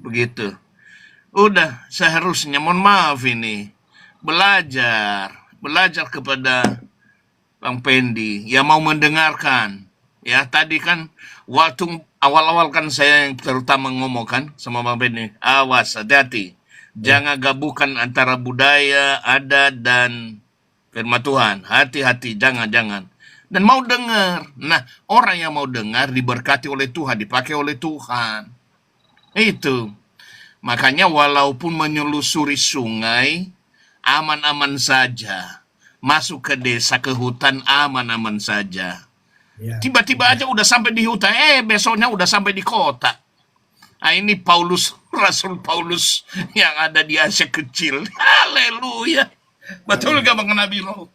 begitu. Udah seharusnya, mohon maaf ini, belajar kepada Bang Pendi, ya mau mendengarkan. Ya tadi kan waktu awal-awal kan saya yang terutama ngomong kan sama Bang Pendi, awas hati-hati. Ya. Jangan gabungkan antara budaya, adat dan firman Tuhan. Hati-hati, jangan-jangan. Dan mau dengar. Nah, orang yang mau dengar diberkati oleh Tuhan, dipakai oleh Tuhan. Itu. Makanya walaupun menyelusuri sungai, aman-aman saja. Masuk ke desa, ke hutan, aman-aman saja. Ya. Tiba-tiba aja udah sampai di hutan, besoknya udah sampai di kota. Nah ini Paulus, Rasul Paulus yang ada di Asia Kecil. Haleluya. Betul gak Bang Nabilo?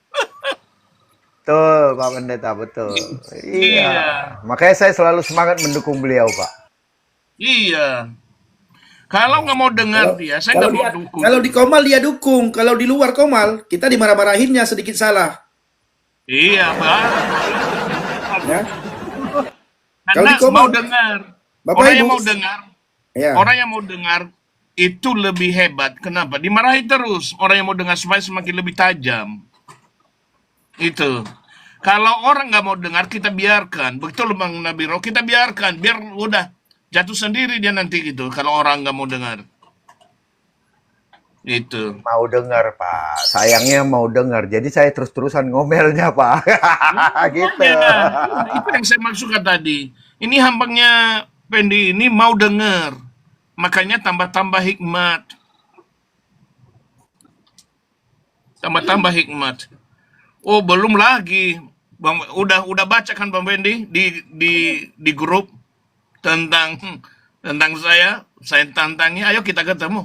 Betul, Pak Pendeta, betul. Iya. Iya, Makanya saya selalu semangat mendukung beliau, Pak. iya. Kalau nggak mau dengar Kalau dia, saya kalau nggak mau dia dukung. kalau di Komal dia dukung, kalau di luar Komal kita dimarah-marahinnya sedikit salah, Iya, Bang. ya. Kalau Karena di mau Komal, dengar. Bapak Orang Ibu, yang mau dengar, ya, orang yang mau dengar itu lebih hebat. Kenapa? Dimarahi terus. Orang yang mau dengar supaya semakin lebih tajam. Itu. Kalau orang nggak mau dengar, kita biarkan. Betul Bang Nabiro, kita biarkan. Biar udah jatuh sendiri dia nanti gitu. Kalau orang nggak mau dengar. Itu. Mau dengar, Pak. Sayangnya mau dengar. Jadi saya terus-terusan ngomelnya, Pak. Gitu. Makanya, itu yang saya maksudkan tadi. Ini hambangnya Pendi ini mau dengar. Makanya tambah-tambah hikmat. Tambah-tambah hikmat. Oh, belum lagi. Bang, udah baca kan Bang Pendi di grup tentang saya tantangi, ayo kita ketemu.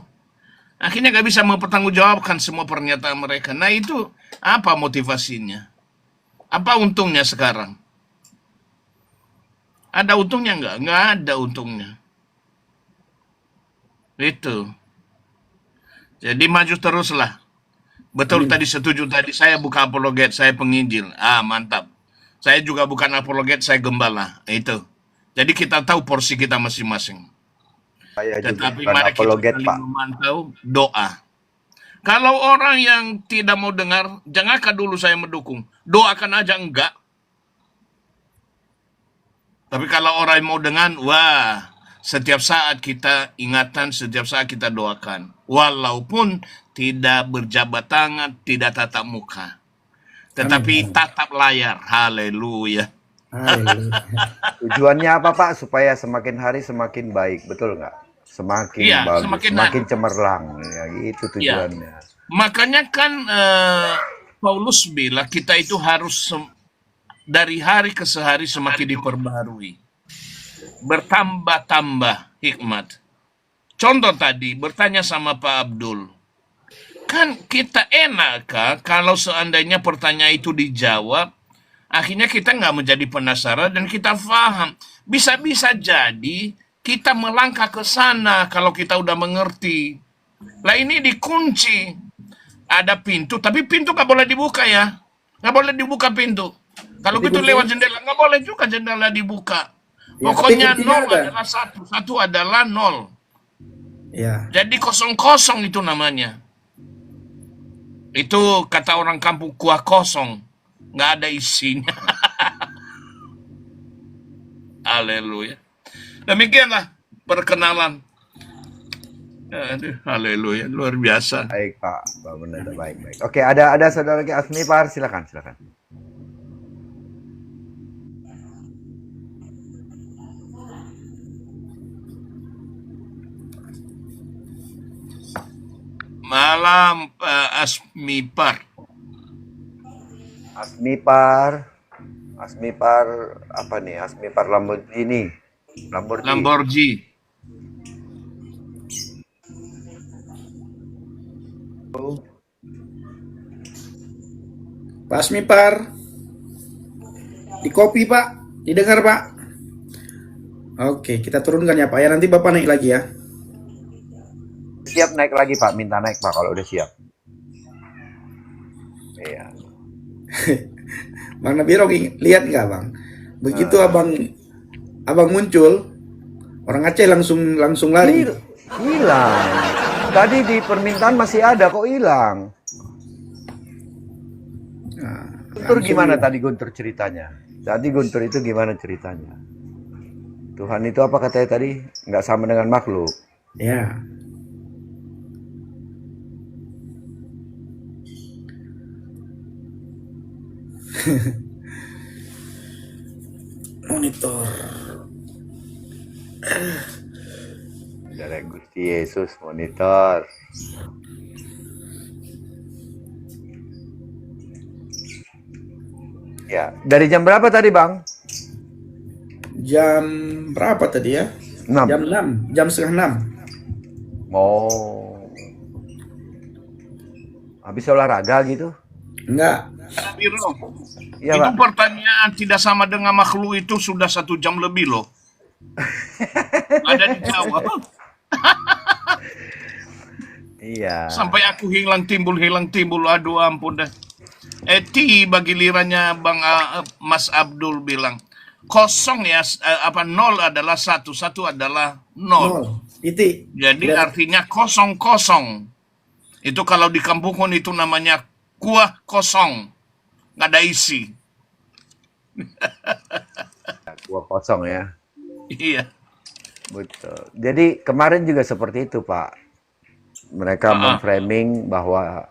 Akhirnya gak bisa mempertanggungjawabkan semua pernyataan mereka. Nah itu apa motivasinya? Apa untungnya sekarang? Ada untungnya nggak? Nggak ada untungnya. Itu. Jadi maju teruslah. Betul amin. tadi setuju tadi. Saya bukan apologet, saya penginjil. Ah mantap. Saya juga bukan apologet, saya gembala. Itu. Jadi kita tahu porsi kita masing-masing. Saya juga Tetapi bukan mari kita apologet, saling Pak. memantau doa. Kalau orang yang tidak mau dengar, jangankan dulu saya mendukung. Doakan aja enggak. Tapi kalau orang yang mau dengar, wah, setiap saat kita ingatan, setiap saat kita doakan. Walaupun tidak berjabat tangan, tidak tatap muka. Amin. Tetapi Amin. tatap layar. Haleluya. Haleluya. Tujuannya apa, Pak? Supaya semakin hari semakin baik, betul nggak? Semakin Iya, bagus, semakin semakin cemerlang. Ya, itu ya. tujuannya. Makanya kan Paulus bilang kita itu harus dari hari ke hari semakin diperbarui. Bertambah-tambah hikmat. Contoh tadi, bertanya sama Pak Abdul. Kan kita enak kah kalau seandainya pertanyaan itu dijawab, akhirnya kita nggak menjadi penasaran dan kita paham. Bisa-bisa jadi kita melangkah ke sana kalau kita udah mengerti. Lah ini dikunci. Ada pintu, tapi pintu nggak boleh dibuka ya. Nggak boleh dibuka pintu. Kalau Tapi gitu kuncinya, lewat jendela, nggak boleh juga jendela dibuka. ya, tapi Pokoknya kuncinya nol ada. adalah satu, satu adalah nol. Ya, Jadi kosong-kosong itu namanya. Itu kata orang kampung kuah kosong. Nggak ada isinya. Haleluya. Demikianlah perkenalan. Aduh, haleluya, luar biasa. Baik, Pak. Pak Pendeta, amin. baik, baik. Oke, ada saudara lagi Asmi Par, silakan, silakan. Malam Asmipar. Asmi Par, Asmi Par apa nih? Asmi Par Lamborghini, Lamborghini. Lamborghini. Pak Asmipar, di kopi Pak, didengar Pak. Oke, kita turunkan ya Pak ya. Nanti Bapak naik lagi ya. Siap naik lagi, Pak. Minta naik, Pak, kalau udah siap. Iya. Bang Nabiro lihat nggak Bang? Begitu abang muncul, orang Aceh langsung lari. Hilang. Tadi di permintaan masih ada, kok hilang? Nah, Guntur langsung gimana dia. tadi Guntur ceritanya? Tadi Guntur itu gimana ceritanya? Tuhan itu apa katanya tadi? Nggak sama dengan makhluk. Ya, monitor. Dari Gusti Yesus monitor. Ya, dari jam berapa tadi Bang? Jam berapa tadi ya? 6. Jam 6, jam setengah 6. Oh, habis olahraga gitu? Enggak, Biro, Iya itu Pak. pertanyaan tidak sama dengan makhluk itu sudah 1 jam lebih loh. Ada dijawab. Iya. Sampai aku hilang timbul. Aduh ampun dah. Tiba gilirannya Mas Abdul bilang, kosong ya, nol adalah satu, satu adalah nol. 0. Titik. Jadi Tidak. artinya kosong. Itu kalau di kampungku itu namanya kuah kosong. Nggak ada isi. Gua kosong ya. Iya. Betul. Jadi kemarin juga seperti itu Pak. Mereka memframing bahwa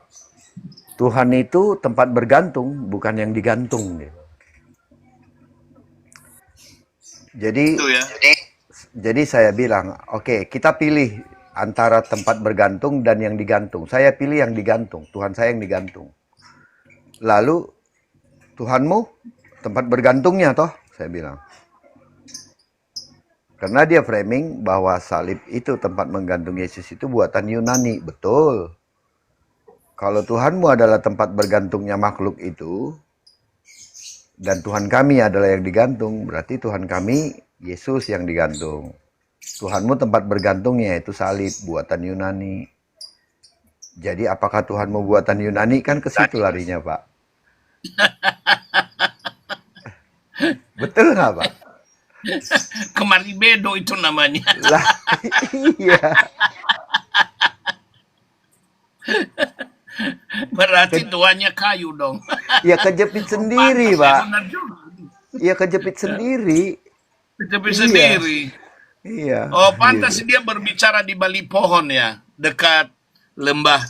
Tuhan itu tempat bergantung, bukan yang digantung. Gitu. Itu ya. Jadi saya bilang, oke, kita pilih antara tempat bergantung dan yang digantung. Saya pilih yang digantung, Tuhan saya yang digantung. Lalu, Tuhanmu tempat bergantungnya toh, saya bilang. Karena dia framing bahwa salib itu tempat menggantung Yesus itu buatan Yunani, betul. Kalau Tuhanmu adalah tempat bergantungnya makhluk itu, dan Tuhan kami adalah yang digantung, berarti Tuhan kami Yesus yang digantung. Tuhanmu tempat bergantungnya itu salib, buatan Yunani. Jadi apakah Tuhanmu buatan Yunani? Kan ke situ larinya Pak. Betul nggak Pak? Kemaribedo itu namanya. Lah, iya. Berarti tuannya kayu dong. Ya kejepit sendiri Pantas ya, Pak. benar juga. Ya kejepit sendiri. Tapi Iya. sendiri. Iya. Oh, pantas dia berbicara di balik pohon ya, dekat lembah.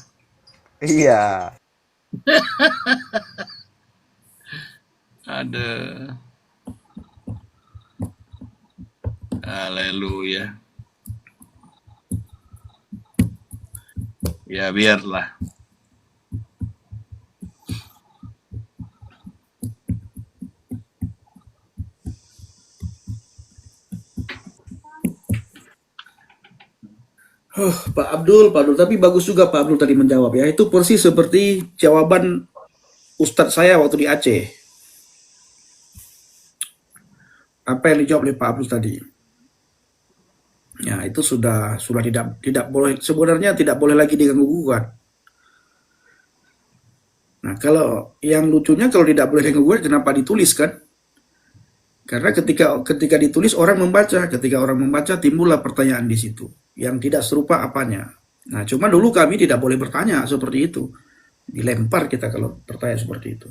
Iya. Ada. Haleluya. Ya biarlah. Pak Abdul, tapi bagus juga Pak Abdul tadi menjawab ya. Itu persis seperti jawaban Ustadz saya waktu di Aceh. Apa yang dijawab oleh Pak Abdul tadi? Ya, itu sudah tidak boleh, sebenarnya tidak boleh lagi diganggu gugat. Nah, kalau yang lucunya kalau tidak boleh diganggu gugat, kenapa ditulis kan? Karena ketika ditulis orang membaca, ketika orang membaca timbullah pertanyaan di situ yang tidak serupa apanya. Nah, cuma dulu kami tidak boleh bertanya seperti itu. Dilempar kita kalau bertanya seperti itu.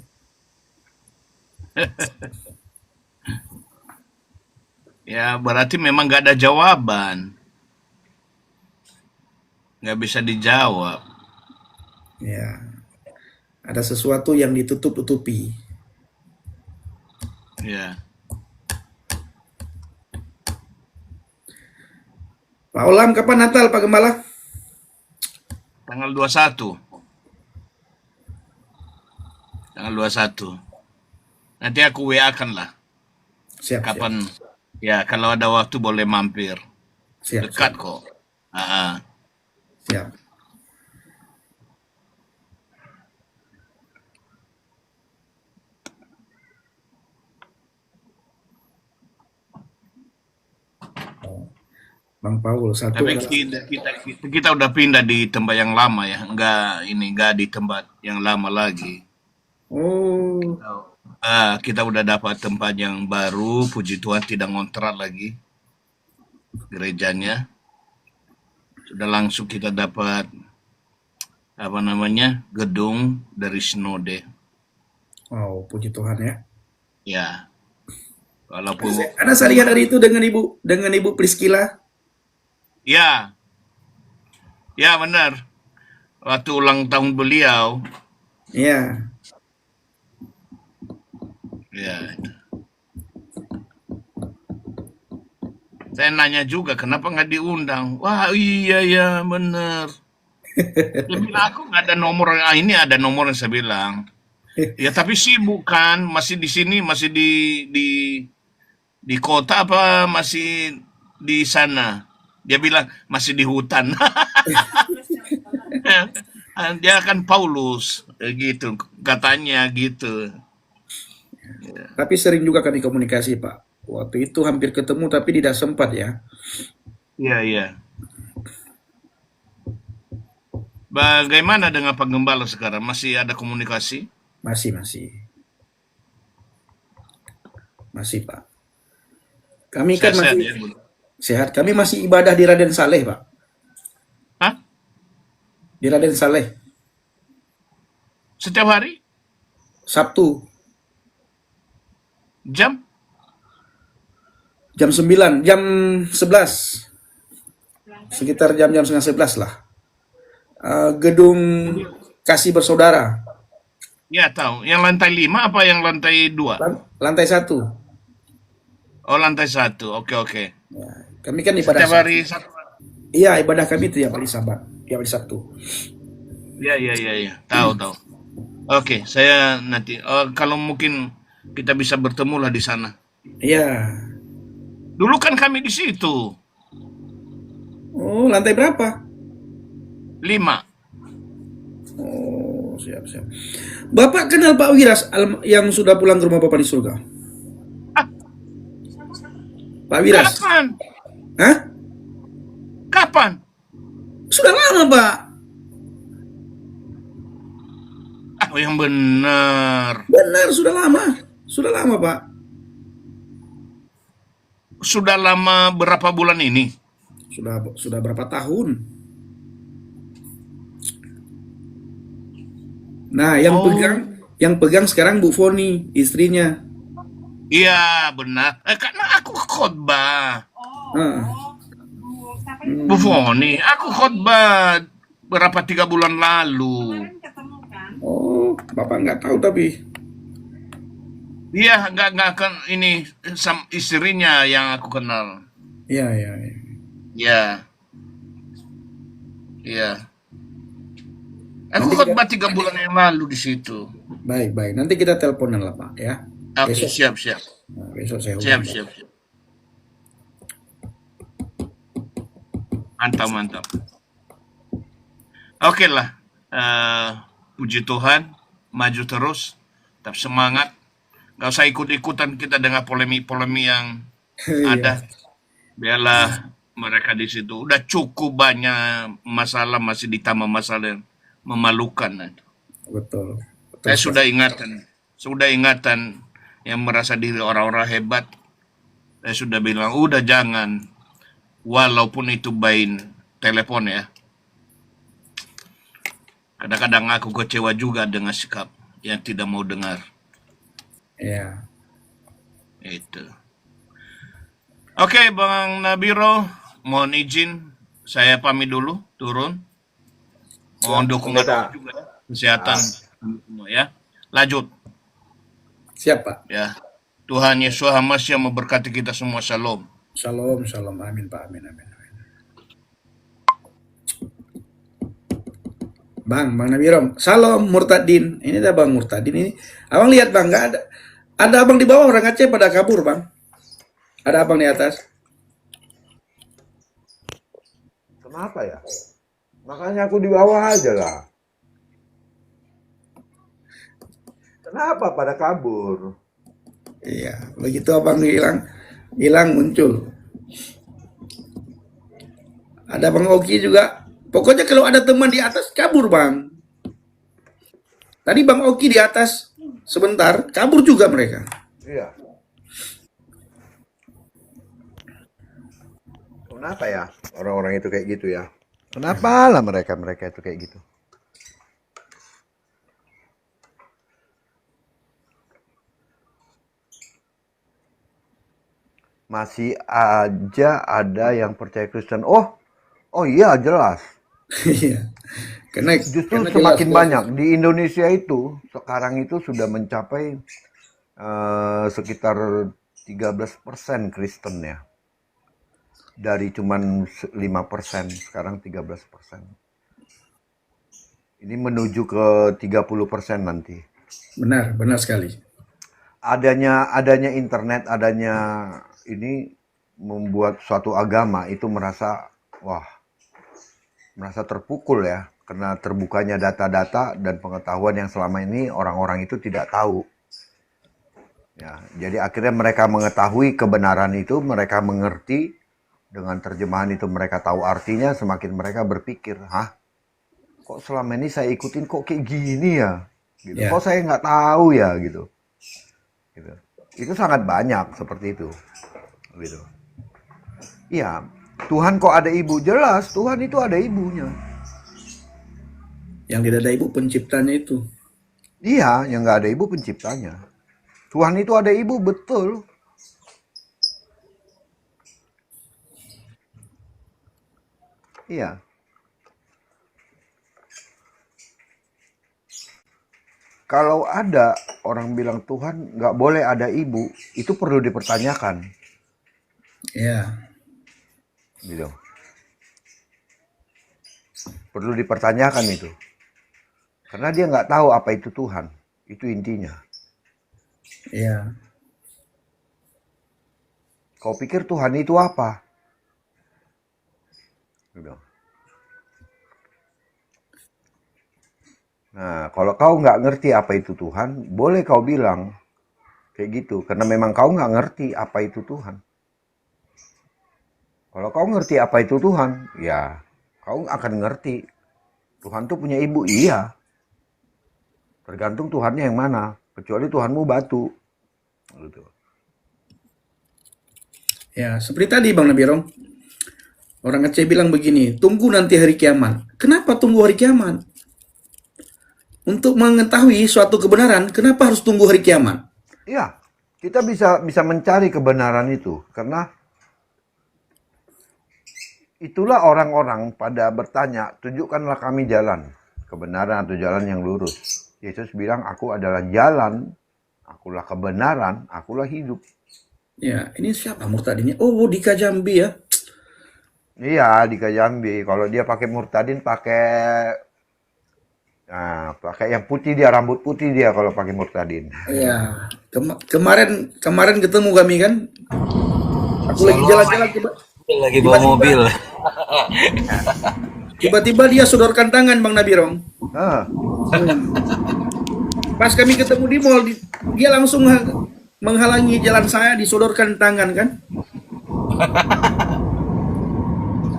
Ya berarti memang nggak ada jawaban. Nggak bisa dijawab. Ya, ada sesuatu yang ditutup-tutupi. Ya. Pak Olam, kapan Natal Pak Gembala? Tanggal 21. Tanggal 21. Nanti aku WA-kan lah. Siap, Kapan? Ya, kalau ada waktu boleh mampir. siap, Dekat kok. siap. Bang Paul satu Tapi adalah kita udah pindah di tempat yang lama ya. Enggak di tempat yang lama lagi. oh Kita udah dapat tempat yang baru. Puji Tuhan tidak ngontrak lagi gerejanya. Sudah langsung kita dapat gedung dari Sinode. Oh, puji Tuhan ya. Ya, walaupun Anda saya lihat hari itu dengan Ibu Priscilla. ya, ya benar. Waktu ulang tahun beliau, Ya, ya. Saya nanya juga kenapa nggak diundang. Wah iya ya benar. Dia bilang aku nggak ada nomor. Ini ada nomor yang saya bilang. Ya tapi sibuk kan, masih di sini, masih di kota apa masih di sana. Dia bilang masih di hutan. Dia kan Paulus, gitu katanya gitu. tapi sering juga kami komunikasi, Pak. Waktu itu hampir ketemu tapi tidak sempat ya. Iya iya. Bagaimana dengan Pak Gembala sekarang? Masih ada komunikasi? Masih, Pak. Kami kan Sehat-sehat masih ya? sehat. Kami masih ibadah di Raden Saleh, Pak. Hah? Di Raden Saleh, Setiap hari? Sabtu Jam? jam 9, jam 11. Sekitar jam-jam setengah 11 lah. Gedung Kasih Bersaudara, Ya tahu. Yang lantai 5 apa yang lantai 2? lantai 1. Oh lantai 1. Oke oke. Ya, kami kan ibadah Setiap Sabtu. hari satu. Iya, ibadah kami itu yang hari Sabat, yang hari Sabtu. Ya ya ya ya. Tahu tahu. Oke, saya nanti kalau mungkin kita bisa bertemu lah di sana. Iya. Dulu kan kami di situ. Oh, lantai berapa? 5. Oh, siap. Bapak kenal Pak Wiras yang sudah pulang ke rumah Bapak di surga? Ah, Pak Wiras? kapan? Hah? Kapan? Sudah lama, Pak. Oh yang benar. Benar, sudah lama. Sudah lama, Pak. Sudah lama berapa bulan ini? Sudah berapa tahun? Nah, Oh, yang pegang sekarang Bu Foni, istrinya. iya benar. Karena aku khotbah. Heeh. Bu Foni, aku khotbah berapa 3 bulan lalu. Oh, Bapak nggak tahu tapi. Iya, nggak kan ini istrinya yang aku kenal. Iya. Ya, iya. Aku Nanti kita khotbah 3 bulan yang lalu di situ. baik. Nanti kita teleponan lah, Pak, ya. Oke, Besok. siap, siap, Nah, besok saya siap, hubungi. siap, siap. Mantap, mantap. Oke lah. Eh, puji Tuhan, maju terus, tetap semangat. Gak usah ikut-ikutan kita dengan polemik-polemik yang Iya, ada. Biarlah mereka di situ. Udah cukup banyak masalah, masih ditambah masalah yang memalukan. betul. Saya Sekali. sudah ingatan yang merasa diri orang-orang hebat. Saya sudah bilang, udah jangan. Walaupun itu bain telepon ya. Kadang-kadang aku kecewa juga dengan sikap yang tidak mau dengar. Iya. Itu. Oke, Bang Nabiro, mohon izin saya pamit dulu, turun. Mohon Ya, dukungan anggota. juga kesehatan Ah, semua ya. Lanjut Siap, Pak. ya. Tuhan Yesus Hamasi yang memberkati kita semua. Shalom. Shalom. Amin, Pak. Amin. Bang Nabirom. Shalom Murtadin. Ini ada Bang Murtadin ini. Abang lihat, Bang, nggak ada. Ada abang di bawah, orang Aceh pada kabur, Bang. Ada abang di atas. kenapa ya? Makanya aku di bawah aja lah. Kenapa pada kabur? Iya, begitu abang hilang muncul. Ada Bang Oki juga. Pokoknya kalau ada teman di atas kabur, Bang. Tadi Bang Oki di atas sebentar, kabur juga mereka. Iya. Kenapa ya orang-orang itu kayak gitu ya? Kenapa lah mereka itu kayak gitu? Masih aja ada yang percaya Kristen. Oh, oh iya jelas. Iya. Justru Karena jelas semakin banyak di Indonesia itu sekarang itu sudah mencapai sekitar 13% Kristen ya. Dari cuman 5%, sekarang 13%. Ini menuju ke 30% nanti. benar, benar sekali. Adanya internet, adanya ini membuat suatu agama itu merasa terpukul ya, karena terbukanya data-data dan pengetahuan yang selama ini orang-orang itu tidak tahu. Ya, jadi akhirnya mereka mengetahui kebenaran itu, mereka mengerti, dengan terjemahan itu mereka tahu artinya, semakin mereka berpikir, kok selama ini saya ikutin kok kayak gini ya? Gitu. Ya. Kok saya nggak tahu ya gitu. Gitu. Itu sangat banyak seperti itu. Gitu. Iya, Tuhan kok ada ibu? Jelas, Tuhan itu ada ibunya. Yang tidak ada ibu penciptanya itu. Iya, yang nggak ada ibu penciptanya. Tuhan itu ada ibu, betul. Iya. Kalau ada orang bilang Tuhan nggak boleh ada ibu, itu perlu dipertanyakan. Ya. Gitu. Perlu dipertanyakan itu. Karena dia nggak tahu apa itu Tuhan. Itu intinya. Ya. Kau pikir Tuhan itu apa? Gitu. Nah, kalau kau nggak ngerti apa itu Tuhan, boleh kau bilang kayak gitu. Karena memang kau nggak ngerti apa itu Tuhan. Kalau kau ngerti apa itu Tuhan, ya kau akan ngerti. Tuhan tuh punya ibu, iya. Tergantung Tuhannya yang mana. Kecuali Tuhanmu batu. Gitu. Ya, seperti tadi Bang Nabirong. Orang Aceh bilang begini, tunggu nanti hari kiamat. Kenapa tunggu hari kiamat? Untuk mengetahui suatu kebenaran, kenapa harus tunggu hari kiamat? Iya, kita bisa mencari kebenaran itu. Karena itulah orang-orang pada bertanya, tunjukkanlah kami jalan. Kebenaran atau jalan yang lurus. Yesus bilang, aku adalah jalan, akulah kebenaran, akulah hidup. Ya, ini siapa murtadinnya? Oh, Dika Jambi ya. Iya, di Jambi. Kalau dia pakai murtadin, pakai yang putih dia, rambut putih dia kalau pakai murtadin. Ya, kemarin ketemu kami kan. Aku lagi jalan-jalan lagi bawa mobil. Tiba-tiba dia sodorkan tangan Bang Nabirong. Ah, Pas kami ketemu di mall, dia langsung menghalangi jalan saya, disodorkan tangan kan.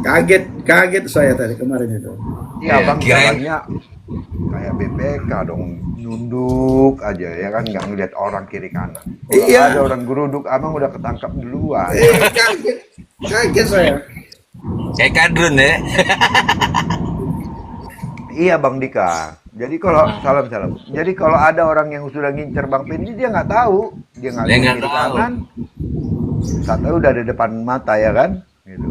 Kaget saya tadi kemarin itu. iya bang, kirain- jalannya kayak BPK dong, nunduk aja ya kan, nggak ngeliat orang kiri kanan. Kalau Iya. ada orang geruduk, abang udah ketangkap duluan. Kaget saya. Kayak kadrun ya. Iya bang Dika. Jadi kalau salam. Jadi kalau ada orang yang sudah ngincer Bang Pendi, dia nggak tahu, dia nggak Dia lihat nggak kiri tahu. kanan. Saat tahu udah di depan mata ya kan, gitu.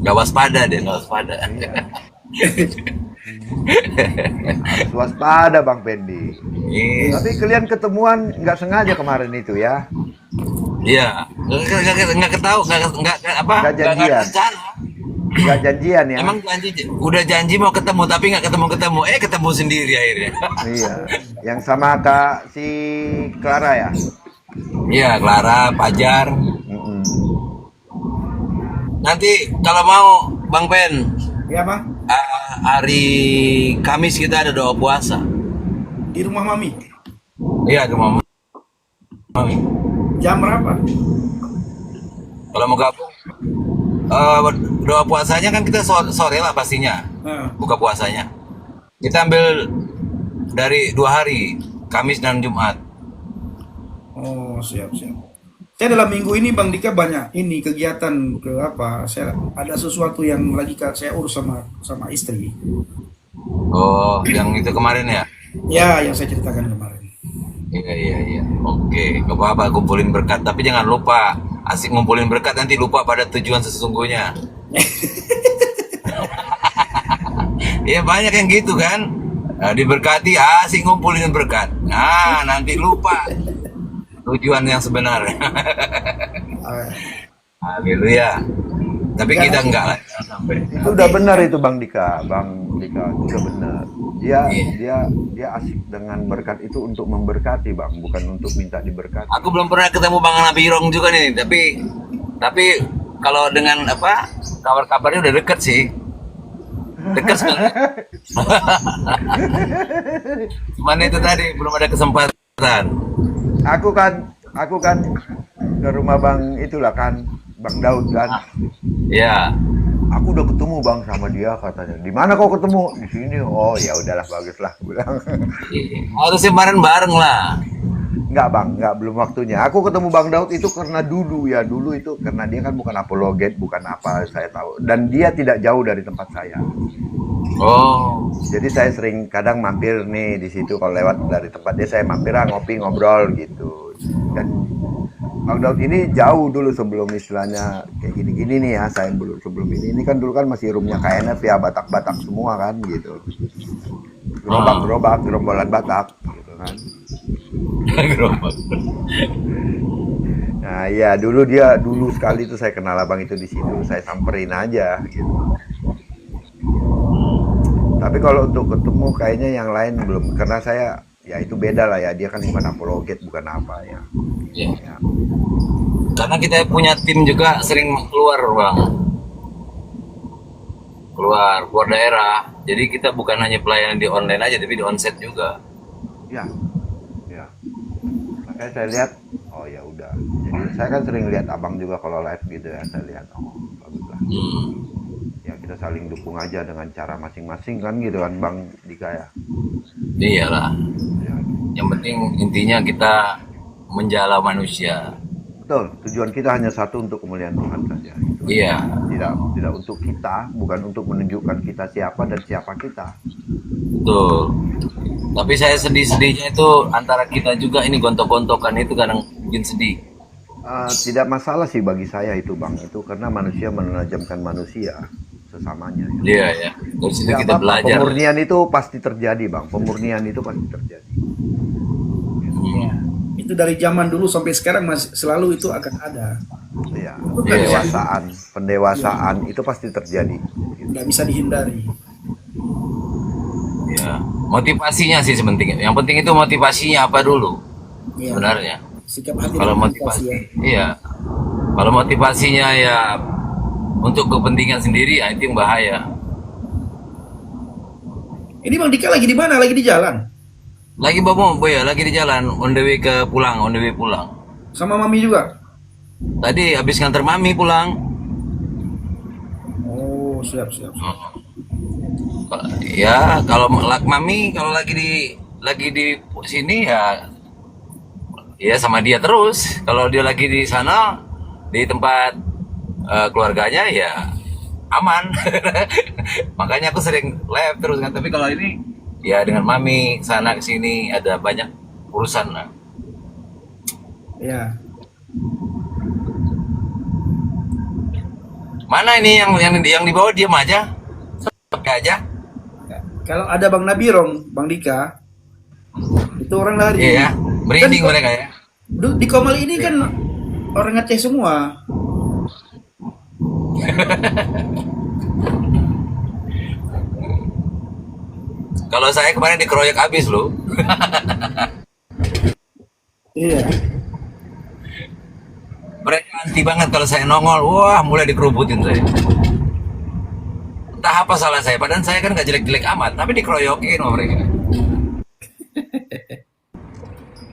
Gak waspada deh, gak waspada. Harus waspada Bang Pendi. Iya. Tapi kalian ketemuan nggak sengaja kemarin itu ya? Iya. Nggak ketahu, nggak apa? Nggak janjian. rencana. Nggak janjian ya? Emang udah janji mau ketemu tapi nggak ketemu. Ketemu sendiri akhirnya. Iya. Yang sama Kak si Clara ya? Iya, Clara, Pajar. Mm-mm. Nanti kalau mau Bang Pen, Ya Bang, hari Kamis kita ada doa puasa. di rumah Mami. Iya, ke Mama. Mami. Jam berapa? Kalau mau gabung, doa puasanya kan kita sore lah pastinya. Nah, Buka puasanya. Kita ambil dari 2 hari, Kamis dan Jumat. oh siap. Saya dalam minggu ini Bang Dika banyak ini kegiatan ke apa? Saya ada sesuatu yang lagi saya urus sama istri. Oh, yang itu kemarin ya? Ya, yang saya ceritakan kemarin. Iya, iya, iya. Oke, nggak apa-apa, kumpulin berkat. Tapi jangan lupa, asik ngumpulin berkat nanti lupa pada tujuan sesungguhnya. Iya, banyak yang gitu kan. Nah, diberkati, asik ngumpulin berkat. Nah, nanti lupa tujuan yang sebenarnya. Ah, Haleluya. Tapi Ya, kita enggak lah, jangan sampai. Itu udah benar itu Bang Dika, itu udah benar. Dia Iya. dia dia asik dengan berkat itu untuk memberkati Bang, bukan untuk minta diberkati. Aku belum pernah ketemu Bang Nabirong juga nih, tapi kalau dengan apa kabar-kabarnya udah deket sih, deket sebenarnya. Cuman itu tadi belum ada kesempatan. Aku kan ke rumah Bang itulah kan, Bang Daud kan. Ya, Aku udah ketemu Bang sama dia katanya. Di mana kau ketemu? Di sini. Oh, ya udahlah bagus lah, aku bilang. harusnya kemarin bareng lah. Enggak Bang, enggak belum waktunya. Aku ketemu Bang Daud itu karena dulu itu karena dia kan bukan apologet, bukan apa saya tahu. Dan dia tidak jauh dari tempat saya. Oh, Jadi saya sering kadang mampir nih di situ kalau lewat dari tempat dia saya mampir ngopi ngobrol gitu. Dan Bang Daud ini jauh dulu sebelum istilahnya kayak gini-gini nih ya. Saya sebelum ini kan dulu kan masih roomnya KNF ya, Batak-Batak semua kan gitu. Gerobak-gerobak, gerombolan Batak gitu kan. gerobak. Nah iya dulu sekali itu saya kenal abang itu di situ, saya samperin aja gitu. Tapi kalau untuk ketemu kayaknya yang lain belum, karena saya ya itu beda lah ya, dia kan bukan apologet bukan apa ya. Ya. Ya. Karena kita punya tim juga sering keluar Bang, keluar daerah. Jadi kita bukan hanya pelayanan di online aja, tapi di onsite juga. Ya, ya. Makanya saya lihat, oh ya udah. Jadi saya kan sering lihat abang juga kalau live gitu ya, saya lihat, oh bagus lah. Hmm. Ya kita saling dukung aja dengan cara masing-masing kan gitu kan Bang Dika ya. Iyalah. Ya. Yang penting intinya kita menjala manusia. Betul, tujuan kita hanya satu untuk kemuliaan Tuhan saja. Gitu. Iya, Tidak untuk kita, bukan untuk menunjukkan kita siapa dan siapa kita. betul. Tapi saya sedih-sedihnya itu antara kita juga ini gontok-gontokan itu kadang bikin sedih. Tidak masalah sih bagi saya itu Bang, itu karena manusia menajamkan manusia sesamanya. Iya ya. Dari situ Tidak kita apa-apa, belajar. pemurnian itu pasti terjadi Bang, pemurnian itu pasti terjadi. ya. Itu dari zaman dulu sampai sekarang masih selalu itu akan ada. Ya, Itu nggak bisa, pendewasaan itu pasti terjadi. nggak bisa dihindari. Ya. Motivasinya sih sepenting. Yang penting itu motivasinya apa dulu Ya, sebenarnya. sikap hati Kalau dan motivasi, ya. iya. Kalau motivasinya ya untuk kepentingan sendiri, ya itu yang bahaya. Ini Bang Dika lagi di mana? Lagi di jalan? Lagi boy ya, lagi di jalan, on the way pulang. Sama Mami juga? Tadi habis nganter mami pulang. Oh, siap. Ya, kalau mami kalau lagi di sini ya sama dia terus. Kalau dia lagi di sana di tempat keluarganya ya aman. Makanya aku sering live terus kan. Tapi kalau ini ya dengan mami sana ke sini ada banyak urusan lah. Ya. Mana ini yang di bawah diam aja? Pakai aja. Kalau ada Bang Nabirong, Bang Dika, itu orang lari. Iya ya, merinding Kan mereka ya. di Komal ini kan orang Aceh semua. Kalau saya kemarin dikeroyok habis loh. Iya. Mereka anti banget kalau saya nongol. Wah, mulai dikerubutin saya. Entah apa salah saya. Padahal saya kan nggak jelek-jelek amat, tapi dikeroyokin sama mereka.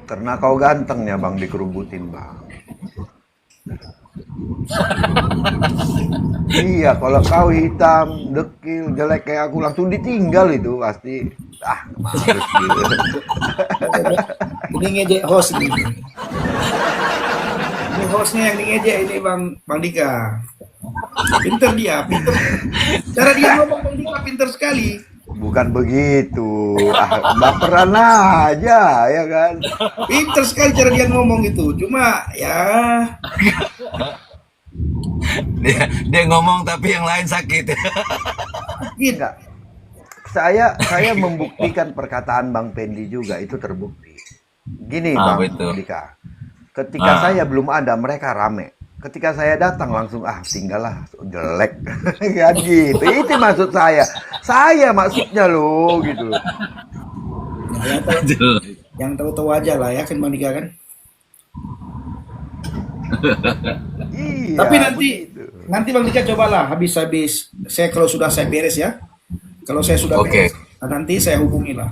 Karena kau ganteng ya Bang dikerubutin Bang. Iya, kalau kau hitam, dekil, jelek kayak aku langsung ditinggal itu pasti. Males gitu. Ini ngejek host nih. Ini hostnya yang ngejek ini Bang Dika. Pinter dia, pinter. Cara dia ngomong Bang Dika pinter sekali. Bukan begitu. Baperan aja, ya kan? Pinter sekali cara dia ngomong itu. Cuma ya Dia ngomong tapi yang lain sakit. gitu. Enggak. Saya membuktikan perkataan Bang Pendi juga, itu terbukti. Gini Bang Betul. Dika. Ketika saya belum ada, mereka rame. Ketika saya datang langsung tinggallah jelek. Kan gitu. Itu maksud saya. Saya maksudnya loh gitu loh. Yang tahu-tahu aja lah ya kan Bang Dika kan. Iya. Tapi nanti begitu. Bang Dika cobalah habis-habis saya kalau sudah saya beres ya. Kalau saya sudah Oke. beres, nanti saya hubungi lah.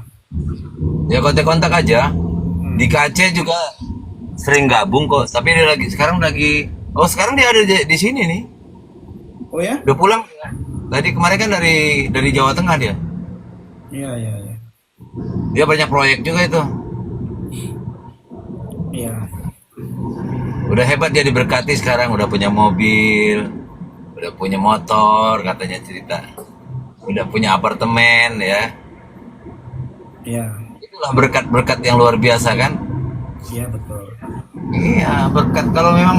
Ya kontak-kontak aja. Di KC juga sering gabung kok. Tapi dia sekarang dia ada di sini nih. Oh ya? Udah pulang. Tadi kemarin kan dari Jawa Tengah dia. Iya, iya, iya. Dia banyak proyek juga itu. Iya. Udah hebat dia diberkati sekarang, udah punya mobil, udah punya motor, katanya cerita. Udah punya apartemen ya. Iya. Itulah berkat-berkat yang luar biasa kan? Iya, betul. Iya, berkat kalau memang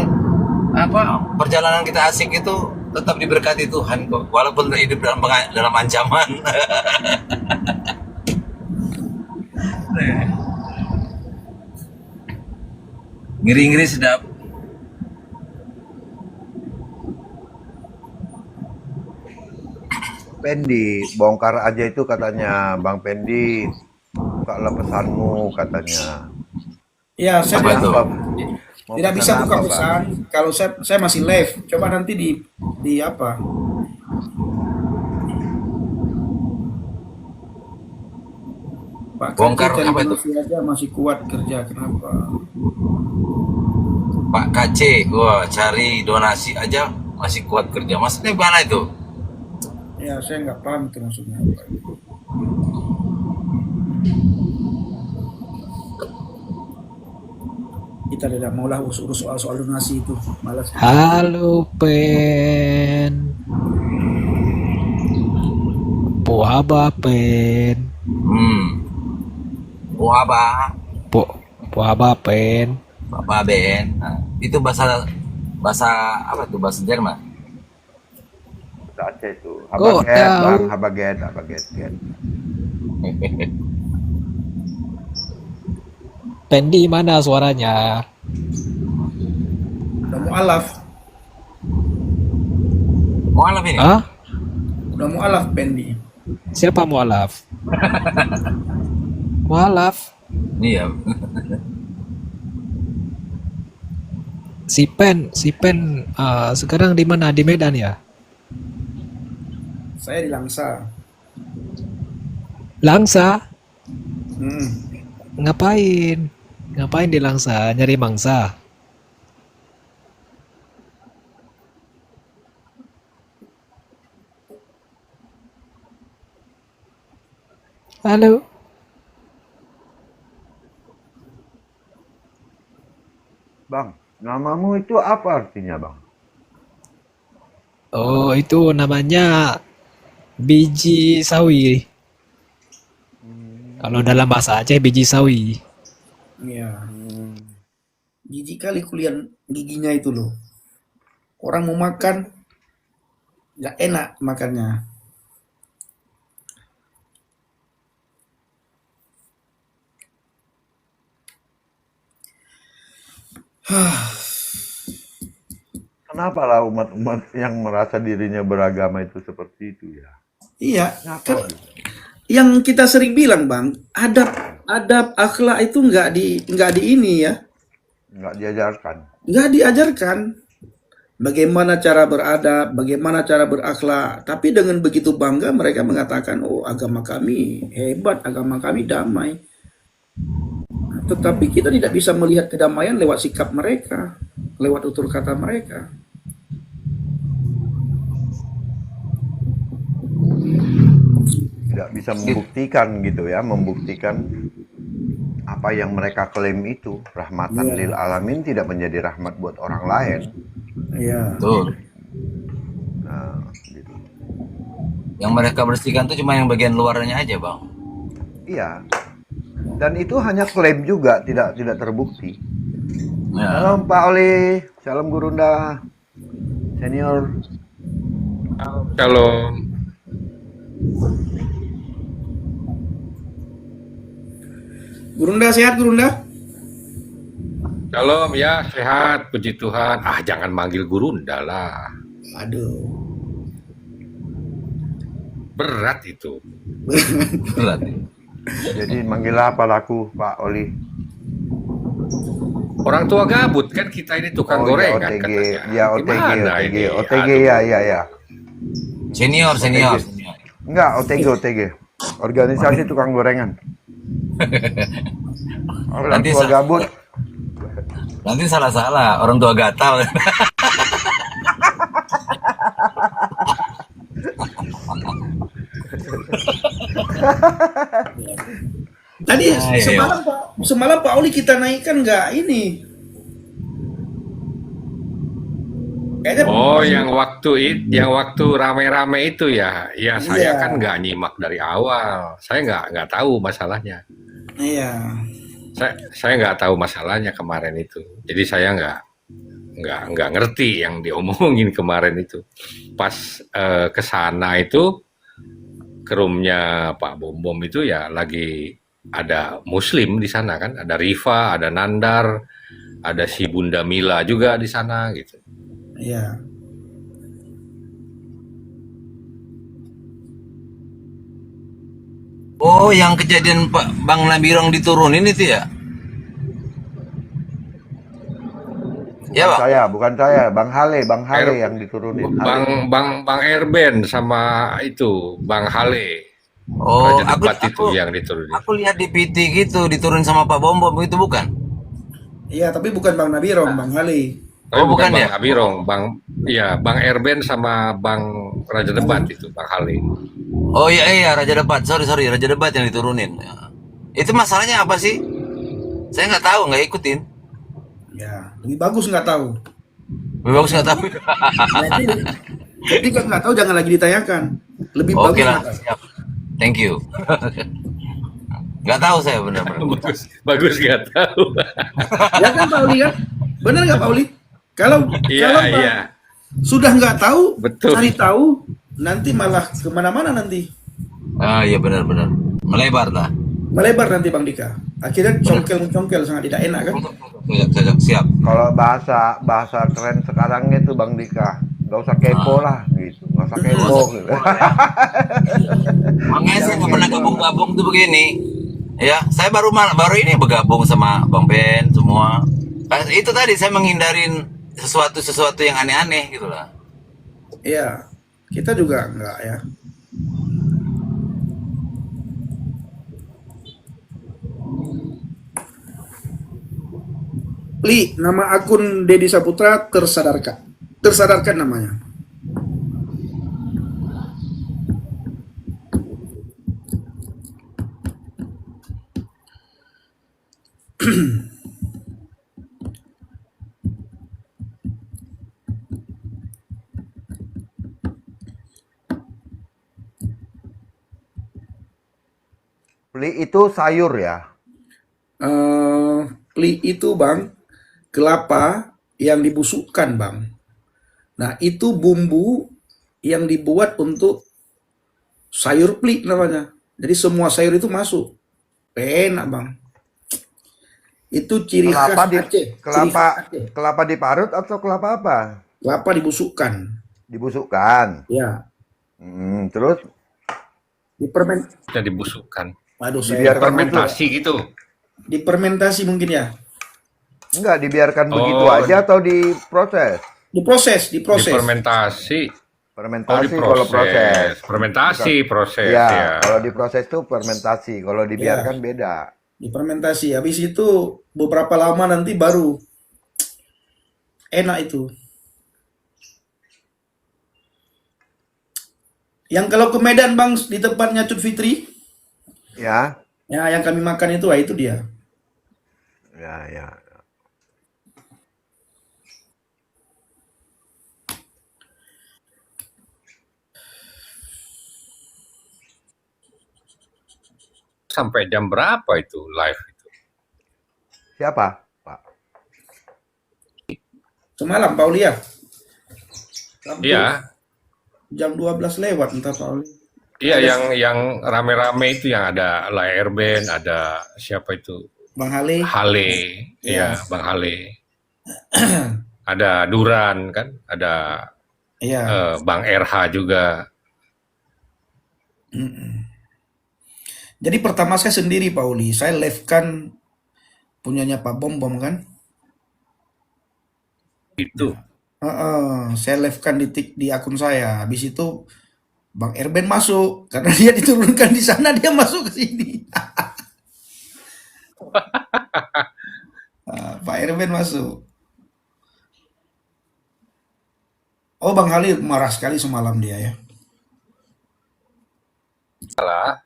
perjalanan kita asik itu tetap diberkati Tuhan kok, walaupun hidup dalam ancaman. Ngiri-ngiri sedap. Pendi, bongkar aja itu katanya Bang Pendi. Bukalah pesanmu katanya. Iya, saya Apa itu? Mau tidak pesan bisa buka apa, Bang? pesan kalau saya masih live. Coba nanti di apa? Pak Bongkar Kaki cari apa itu? donasi aja masih kuat kerja kenapa? Pak KC, gua cari donasi aja masih kuat kerja. Maksudnya gimana itu? Ya saya nggak paham itu maksudnya apa. Kita tidak maulah urus soal donasi itu, malas. Halo Pen, Puhaba Pen, Wabah, Puhaba Pen. Bapak Ben. Nah, itu bahasa apa tuh? Bahasa Jerman. Aceh itu. Kok Habaget, tahu? Bang, habaget. Pendi mana suaranya? Udah mualaf, Mualaf ini. Hah? udah mualaf Pendi. Siapa mualaf? Mualaf? Iya. Si Pen sekarang di mana? Di Medan ya? Saya di Langsa. Langsa? Hmm. Ngapain? Ngapain di Langsa? Nyari mangsa? Halo? Bang, namamu itu apa artinya, Bang? Oh, itu namanya biji sawi. Kalau dalam bahasa Aceh biji sawi. Iya. Jijik kali kuliah giginya itu loh. Orang mau makan nggak enak makannya. Kenapa lah umat-umat yang merasa dirinya beragama itu seperti itu ya? Iya, Kenapa? kan yang kita sering bilang Bang, adab akhlak itu nggak di ini ya, Nggak diajarkan. nggak diajarkan. Bagaimana cara beradab, bagaimana cara berakhlak. Tapi dengan begitu bangga mereka mengatakan, oh agama kami hebat, agama kami damai. Tetapi kita tidak bisa melihat kedamaian lewat sikap mereka, lewat tutur kata mereka. Tidak bisa membuktikan gitu ya, membuktikan apa yang mereka klaim itu rahmatan lil Iya, alamin tidak menjadi rahmat buat orang lain. iya, Betul. Nah, gitu. Yang mereka bersihkan tuh cuma yang bagian luarnya aja, Bang. Iya. Dan itu hanya klaim juga, tidak terbukti. Ya. Salam Pak Oli, salam Gurunda senior. Shalom. Gurunda sehat Gurunda? Shalom ya, sehat, puji Tuhan. Ah, jangan manggil Gurunda lah. Aduh. Berat itu. Berat. Jadi manggil apa laku Pak Oli? Orang tua gabut kan kita ini tukang Oh ya gorengan OTG, katanya. ya OTG, Gimana OTG, ini? OTG Aduh. ya. Senior. Enggak, OTG. Organisasi tukang gorengan. Orang Nanti tua gabut. nanti salah-salah, orang tua gatal. Tadi Ya, ya, ya. semalam Pak Oli kita naikkan nggak ini? Kayaknya Oh, yang waktu rame-rame itu ya. Ya saya Iya. kan nggak nyimak dari awal. Saya nggak tahu masalahnya. Iya. Saya nggak tahu masalahnya kemarin itu. Jadi saya nggak ngerti yang diomongin kemarin itu. Pas ke sana itu ke roomnya Pak Bom itu ya lagi ada Muslim di sana kan, ada Rifa, ada Nandar, ada si Bunda Mila juga di sana gitu. Iya. Oh, yang kejadian Pak Bang Nabirong diturunin itu ya? Ya, Bang. Bukan saya, Bang Hale Er- yang diturunin. Bang Erben sama itu Bang Hale, Oh, Raja Debat itu yang diturunin. aku lihat di PT gitu diturunin sama Pak Bom itu bukan? Iya, tapi bukan Bang Nabirong, Bang Hali. Tapi Oh, bukan Bang ya? Abirong, Bang Erben sama Bang Raja Debat itu Bang Hale. Oh iya Raja Debat. Sorry Raja Debat yang diturunin. Ya. Itu masalahnya apa sih? Saya nggak tahu, nggak ikutin. Ya, lebih bagus nggak tahu. Lebih bagus nggak tahu. Jadi, ketika nggak tahu jangan lagi ditayangkan. Lebih bagus Oke lah, nggak tahu. siap. Thank you. Nggak tahu saya benar-benar. Bagus nggak tahu. Ya kan Pak Uli kan? Benar nggak Pak Uli? Kalau Iya, kalau Pak iya. sudah nggak tahu, Betul. cari tahu, nanti malah kemana-mana nanti. Ah iya benar-benar. Melebar lah. Melebar nanti Bang Dika. Akhirnya congkel-congkel sangat tidak enak kan? Siap. Kalau bahasa keren sekarang itu Bang Dika, nggak usah kepo lah gitu, nggak usah kepo gitu. Makanya saya nggak pernah gabung-gabung tuh begini. Ya, saya baru ini bergabung sama Bang Ben semua. Itu tadi saya menghindarin sesuatu yang aneh-aneh gitu lah. Iya, kita juga nggak ya. Li, nama akun Dedi Saputra tersadarkan. Tersadarkan namanya. Pli itu sayur ya. Li itu Bang, kelapa yang dibusukkan Bang. Nah itu bumbu yang dibuat untuk sayur pli namanya. Jadi semua sayur itu masuk. Enak Bang. Itu ciri khas Kelapa di Aceh. Ciri kelapa khas Aceh. kelapa diparut atau kelapa apa? Kelapa dibusukkan. Dibusukkan. Ya, Terus Kita dibusukkan. Waduh, saya dibiarkan Fermentasi gitu. dipermentasi mungkin ya. Enggak dibiarkan begitu Oh, aja atau diproses? Diproses. Difermentasi. Fermentasi Oh, kalau proses. diproses. Fermentasi proses Ya, ya. kalau diproses itu fermentasi, kalau dibiarkan Ya. beda. Difermentasi. Habis itu beberapa lama nanti baru enak itu. Yang kalau ke Medan Bang di tempatnya Cut Fitri, Ya. ya yang kami makan itu, itu dia. Ya, ya. Sampai jam berapa itu live itu? Siapa, Pak? Semalam Paulia sampai Iya, jam 12 lewat entah Pauli. iya Ada yang rame-rame itu yang ada Lair Band, ada siapa itu? Bang Hale. Hale, Ya, iya Bang Hale. Ada Duran kan, ada iya. Bang RH juga. Jadi pertama saya sendiri Pauli. Saya live kan punyanya Pak Bom Bom kan. Itu. Saya live kan di akun saya. Habis itu Bang Erben masuk karena dia diturunkan di sana dia masuk ke sini. Pak Erben masuk. Oh Bang Halil marah sekali semalam dia ya. Salah.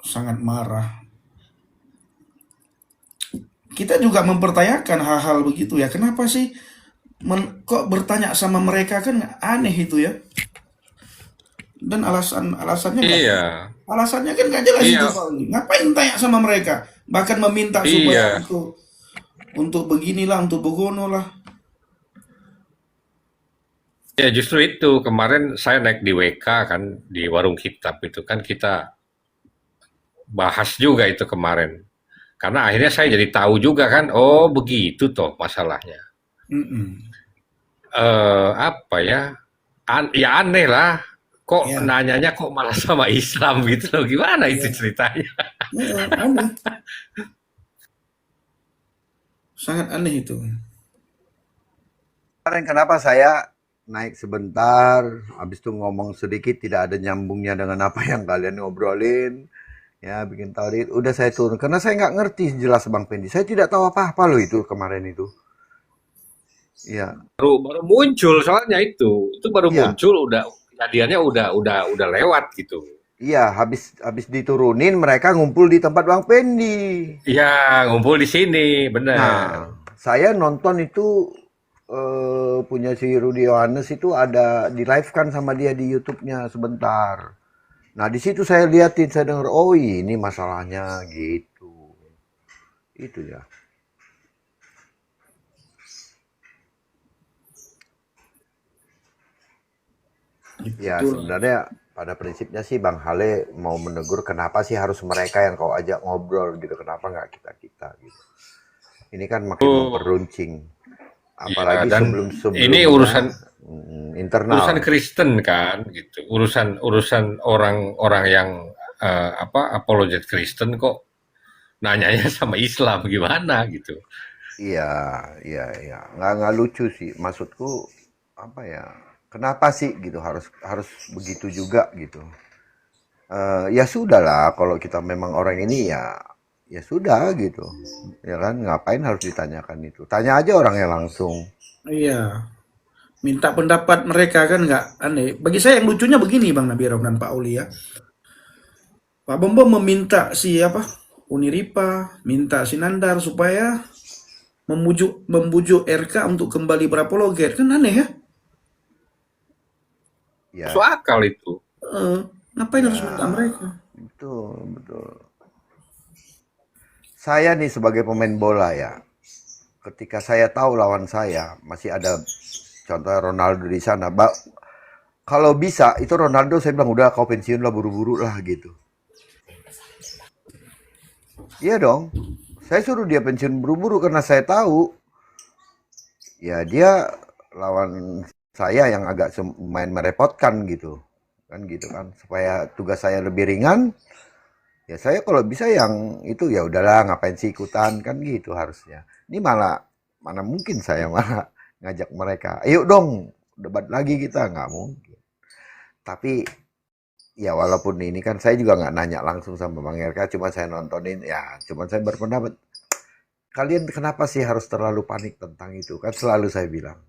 Sangat marah. Kita juga mempertanyakan hal-hal begitu ya. Kenapa sih kok bertanya sama mereka kan aneh itu ya. Dan alasannya nggak Iya, alasannya kan nggak jelas itu iya, Pak Uli. Ngapain tanya sama mereka? Bahkan meminta supaya iya. untuk beginilah, untuk begono lah. Ya justru itu kemarin saya naik di WK kan di warung kitab itu kan kita bahas juga itu kemarin. Karena akhirnya saya jadi tahu juga kan, oh begitu toh masalahnya. Mm-mm. Apa ya? Ya aneh lah. Kok Ya, nanyanya kok malah sama Islam gitu loh. Gimana itu ya, ceritanya? aneh, sangat aneh itu. Kemarin kenapa saya naik sebentar, habis itu ngomong sedikit tidak ada nyambungnya dengan apa yang kalian ngobrolin, ya bikin tauhid. Udah saya turun karena saya nggak ngerti jelas Bang Pendi. Saya tidak tahu apa-apa loh itu kemarin itu. Iya, Baru muncul soalnya itu baru iya, muncul udah kejadiannya udah lewat gitu. iya. Habis habis diturunin mereka ngumpul di tempat Bang Pendi. Iya, ngumpul di sini, bener. Nah, saya nonton itu punya si Rudy Yohanes itu ada di live kan sama dia di YouTube-nya sebentar. Nah, di situ saya liatin, saya dengar, oh ini masalahnya gitu. Itu ya. Ya, Betul. sebenarnya pada prinsipnya sih Bang Hale mau menegur kenapa sih harus mereka yang kau ajak ngobrol gitu, kenapa nggak kita-kita gitu. Ini kan makin Oh, memperuncing, iya apalagi dan ini sebelum-sebelumnya internal. urusan Kristen kan gitu. Urusan orang-orang yang apa apologet Kristen kok nanyanya sama Islam gimana gitu. Iya, iya, iya. Nggak lucu sih. Maksudku apa ya? Kenapa sih gitu harus harus begitu juga gitu? Ya sudahlah kalau kita memang orang ini ya ya sudah gitu. Ya kan ngapain harus ditanyakan itu? Tanya aja orangnya langsung. Iya, minta pendapat mereka kan nggak aneh. Bagi saya yang lucunya begini Bang Nabirov dan Pak Uli ya. Pak Bom Bom meminta siapa? Uniripa, minta Sinandar supaya membujuk RK untuk kembali berapologet kan aneh ya. Masuk Ya, akal itu. Eh, ngapain ya harus minta mereka? betul, betul. Saya nih sebagai pemain bola ya, ketika saya tahu lawan saya masih ada contohnya Ronaldo di sana, kalau bisa itu Ronaldo saya bilang udah kau pensiun lah buru-buru lah gitu. Iya dong. Saya suruh dia pensiun buru-buru karena saya tahu ya dia lawan saya yang agak main merepotkan gitu. Kan gitu kan supaya tugas saya lebih ringan. Ya saya kalau bisa yang itu ya udahlah ngapain sih ikutan kan gitu harusnya. Ini malah mana mungkin saya malah ngajak mereka. Ayo dong debat lagi kita nggak mungkin. Tapi ya walaupun ini kan saya juga nggak nanya langsung sama Bang RK, cuma saya nontonin ya, cuma saya berpendapat kalian kenapa sih harus terlalu panik tentang itu? Kan selalu saya bilang,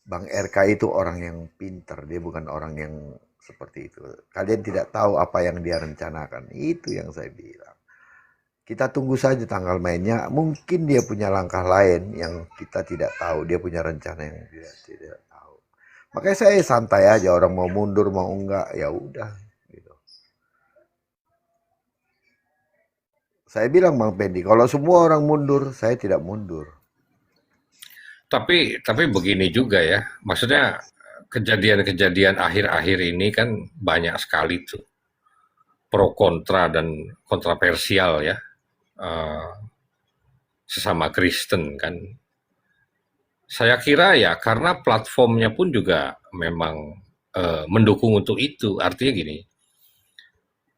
Bang RK itu orang yang pinter, dia bukan orang yang seperti itu. Kalian tidak tahu apa yang dia rencanakan, itu yang saya bilang. Kita tunggu saja tanggal mainnya. Mungkin dia punya langkah lain yang kita tidak tahu. Dia punya rencana yang kita tidak tahu. Makanya saya santai aja. Orang mau mundur mau enggak, ya udah. Gitu. Saya bilang Bang Pendi, kalau semua orang mundur, saya tidak mundur. Tapi begini juga ya, maksudnya kejadian-kejadian akhir-akhir ini kan banyak sekali tuh pro kontra dan kontroversial ya, eh, sesama Kristen kan. Saya kira ya karena platformnya pun juga memang mendukung untuk itu. Artinya gini,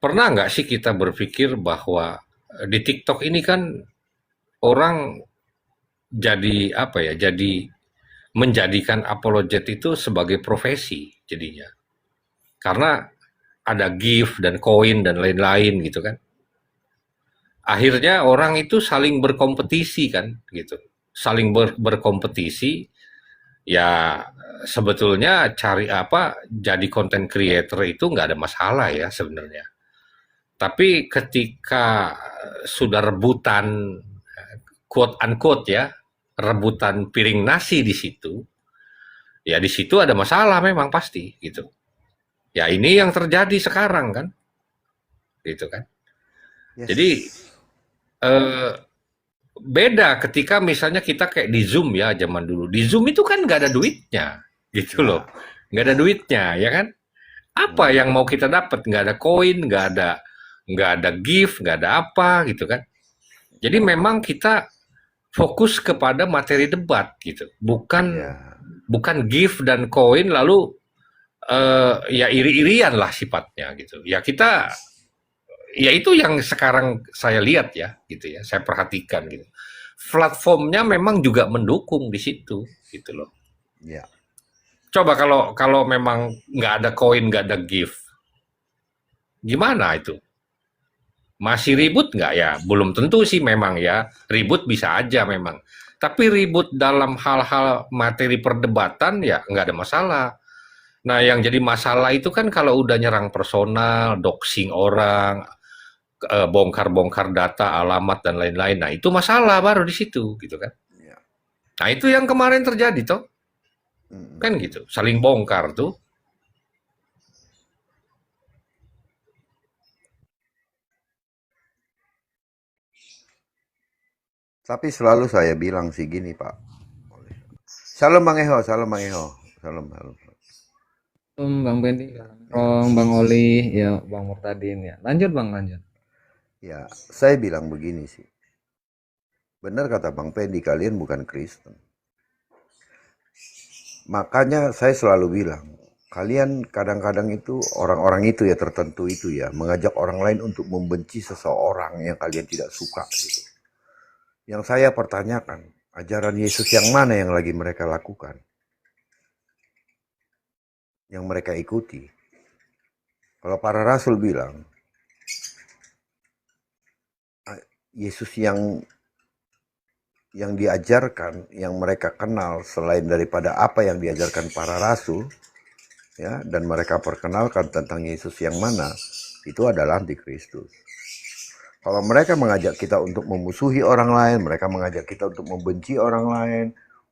pernah nggak sih kita berpikir bahwa di TikTok ini kan orang jadi apa ya, jadi menjadikan apologet itu sebagai profesi jadinya. Karena ada gift dan koin dan lain-lain gitu kan. Akhirnya orang itu saling berkompetisi kan gitu. Saling berkompetisi ya, sebetulnya cari apa jadi content creator itu nggak ada masalah ya sebenarnya. Tapi ketika sudah rebutan quote unquote ya, rebutan piring nasi di situ, ya di situ ada masalah memang pasti gitu. Ya ini yang terjadi sekarang kan, gitu kan. Yes. Jadi beda ketika misalnya kita kayak di Zoom ya zaman dulu. Di Zoom itu kan nggak ada duitnya, gitu loh. Nggak ada duitnya, ya kan? Apa yang mau kita dapat? Nggak ada koin, nggak ada gift, nggak ada apa gitu kan. Jadi memang kita fokus kepada materi debat gitu, bukan gift dan koin lalu ya iri-irian lah sifatnya gitu. Ya kita, ya itu yang sekarang saya lihat ya gitu ya, saya perhatikan gitu. Platformnya memang juga mendukung di situ gitu loh. Ya. Coba kalau memang nggak ada koin, nggak ada gift, gimana itu? Masih ribut nggak ya? Belum tentu sih memang ya. Ribut bisa aja memang. Tapi ribut dalam hal-hal materi perdebatan ya nggak ada masalah. Nah yang jadi masalah itu kan kalau udah nyerang personal, doxing orang, bongkar-bongkar data, alamat dan lain-lain. Nah itu masalah baru di situ gitu kan. Nah itu yang kemarin terjadi toh. Kan gitu, saling bongkar tuh. Tapi selalu saya bilang sih gini Pak. Salam Bang Eho, salam Bang Eho. Salam. Bang Bendi, Bang Oli, ya Bang Murtadin ya. Lanjut Bang, lanjut. Ya, saya bilang begini sih. Benar kata Bang Pendi, kalian bukan Kristen. Makanya saya selalu bilang, kalian kadang-kadang itu, orang-orang itu ya tertentu itu ya, mengajak orang lain untuk membenci seseorang yang kalian tidak suka gitu. Yang saya pertanyakan, ajaran Yesus yang mana yang lagi mereka lakukan? Yang mereka ikuti. Kalau para rasul bilang, Yesus yang diajarkan, yang mereka kenal selain daripada apa yang diajarkan para rasul, ya, dan mereka perkenalkan tentang Yesus yang mana, itu adalah antikristus. Kalau mereka mengajak kita untuk memusuhi orang lain, mereka mengajak kita untuk membenci orang lain,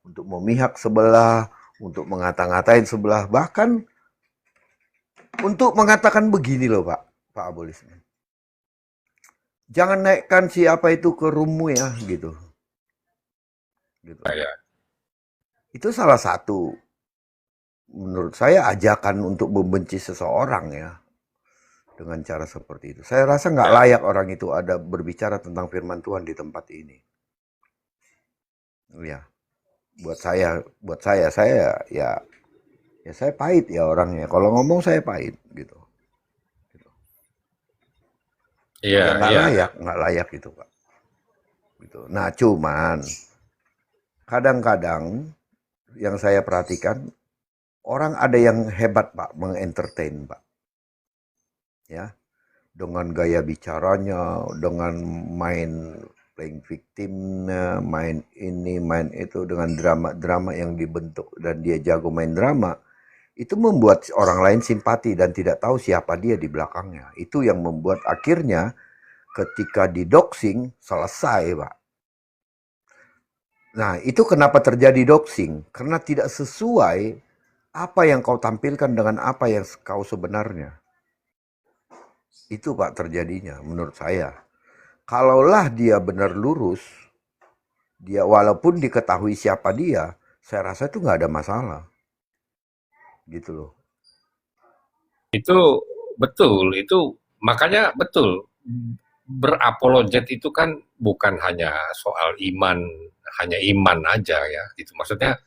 untuk memihak sebelah, untuk mengata-ngatain sebelah, bahkan untuk mengatakan begini loh Pak Abolisme. Jangan naikkan siapa itu ke rummu ya, gitu. Ya. Itu salah satu, menurut saya, ajakan untuk membenci seseorang ya. Dengan cara seperti itu. Saya rasa nggak layak orang itu ada berbicara tentang firman Tuhan di tempat ini. Ya, buat saya ya saya pahit ya orangnya. Kalau ngomong saya pahit gitu. Iya, nggak layak itu Pak. Gitu. Nah, cuman kadang-kadang yang saya perhatikan orang ada yang hebat Pak mengentertain Pak. Ya, dengan gaya bicaranya, dengan main playing victimnya, main ini, main itu, dengan drama-drama yang dibentuk dan dia jago main drama, itu membuat orang lain simpati dan tidak tahu siapa dia di belakangnya. Itu yang membuat akhirnya Ketika didoxing, selesai, Pak. Nah, itu kenapa terjadi doxing? Karena tidak sesuai apa yang kau tampilkan dengan apa yang kau sebenarnya. Itu, Pak, terjadinya menurut saya. Kalaulah dia benar lurus, dia walaupun diketahui siapa dia, saya rasa itu nggak ada masalah. Gitu loh. Itu betul, itu makanya betul. Berapologet itu kan bukan hanya soal iman, hanya iman aja ya. Gitu. Maksudnya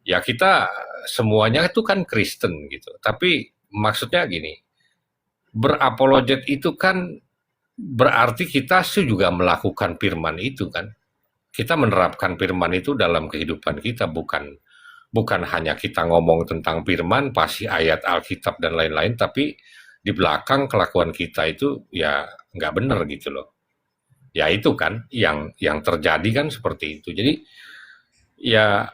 ya kita semuanya itu kan Kristen gitu. Tapi maksudnya gini, berapologet itu kan berarti kita juga melakukan firman itu kan. Kita menerapkan firman itu dalam kehidupan kita, bukan hanya kita ngomong tentang firman, pasti ayat Alkitab dan lain-lain, tapi di belakang kelakuan kita itu ya nggak benar gitu loh. Ya itu kan yang terjadi kan seperti itu. Ya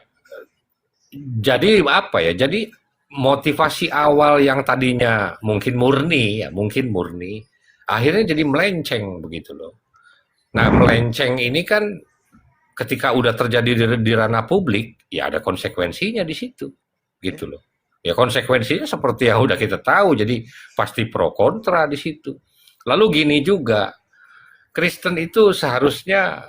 jadi apa ya? Jadi motivasi awal yang tadinya mungkin murni, akhirnya jadi melenceng begitu loh. Nah, melenceng ini kan ketika udah terjadi di ranah publik, ya ada konsekuensinya di situ, gitu loh. Ya konsekuensinya seperti yang udah kita tahu, jadi pasti pro kontra di situ. Lalu gini juga, Kristen itu seharusnya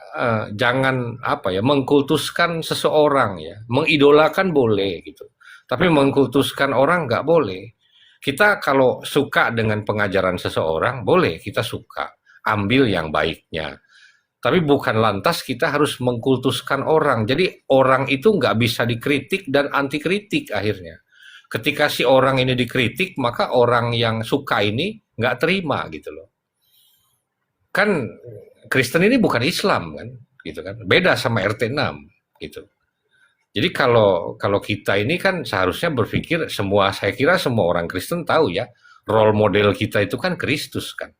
jangan apa ya mengkultuskan seseorang ya, mengidolakan boleh gitu, tapi mengkultuskan orang nggak boleh. Kita kalau suka dengan pengajaran seseorang boleh kita suka, ambil yang baiknya. Tapi bukan lantas kita harus mengkultuskan orang. Jadi orang itu nggak bisa dikritik dan anti kritik akhirnya. Ketika si orang ini dikritik, maka orang yang suka ini nggak terima gitu loh. Kan Kristen ini bukan Islam kan, gitu kan. Beda sama RT 6 gitu. Jadi kalau kita ini kan seharusnya berpikir saya kira semua orang Kristen tahu ya, role model kita itu kan Kristus kan.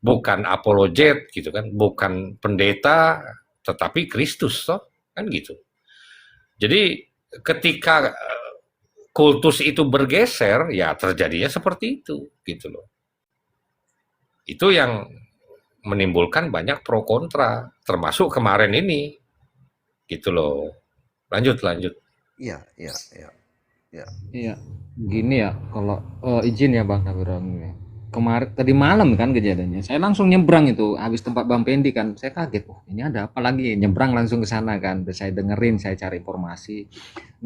Bukan apologet gitu kan, bukan pendeta, tetapi Kristus toh, kan gitu. Jadi ketika kultus itu bergeser, ya terjadinya seperti itu, gitu loh. Itu yang menimbulkan banyak pro kontra, termasuk kemarin ini, gitu loh. Lanjut. Iya. Iya, gini ya, kalau izin ya Bang Kabirong ya. Kemarin tadi malam kan kejadiannya. Saya langsung nyebrang itu habis tempat Bang Pendi kan. Saya kaget, ini ada apa lagi? Nyebrang langsung ke sana kan. Terus saya dengerin, saya cari informasi.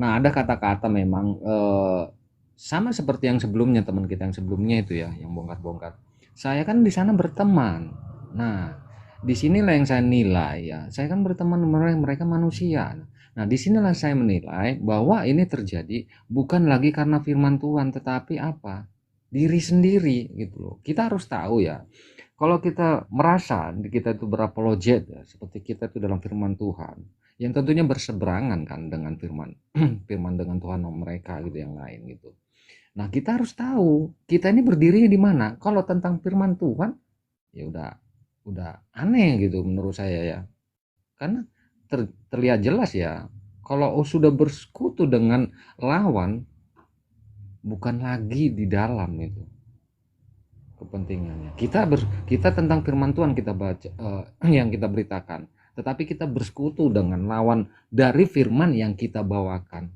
Nah, ada kata-kata memang sama seperti yang sebelumnya, teman kita yang sebelumnya itu ya, yang bongkar-bongkar. Saya kan di sana berteman. Nah, disinilah yang saya nilai ya. Saya kan berteman dengan mereka manusia. Nah, disinilah saya menilai bahwa ini terjadi bukan lagi karena firman Tuhan, tetapi apa? Diri sendiri gitu loh. Kita harus tahu ya. Kalau kita merasa kita itu berapologet ya, seperti kita itu dalam firman Tuhan, yang tentunya berseberangan kan dengan firman firman dengan Tuhan mereka gitu yang lain gitu. Nah, kita harus tahu kita ini berdiri di mana. Kalau tentang firman Tuhan ya udah aneh gitu menurut saya ya. Karena terlihat jelas ya, kalau sudah bersekutu dengan lawan, bukan lagi di dalam itu kepentingannya. Kita tentang firman Tuhan kita baca, yang kita beritakan, tetapi kita bersekutu dengan lawan dari firman yang kita bawakan.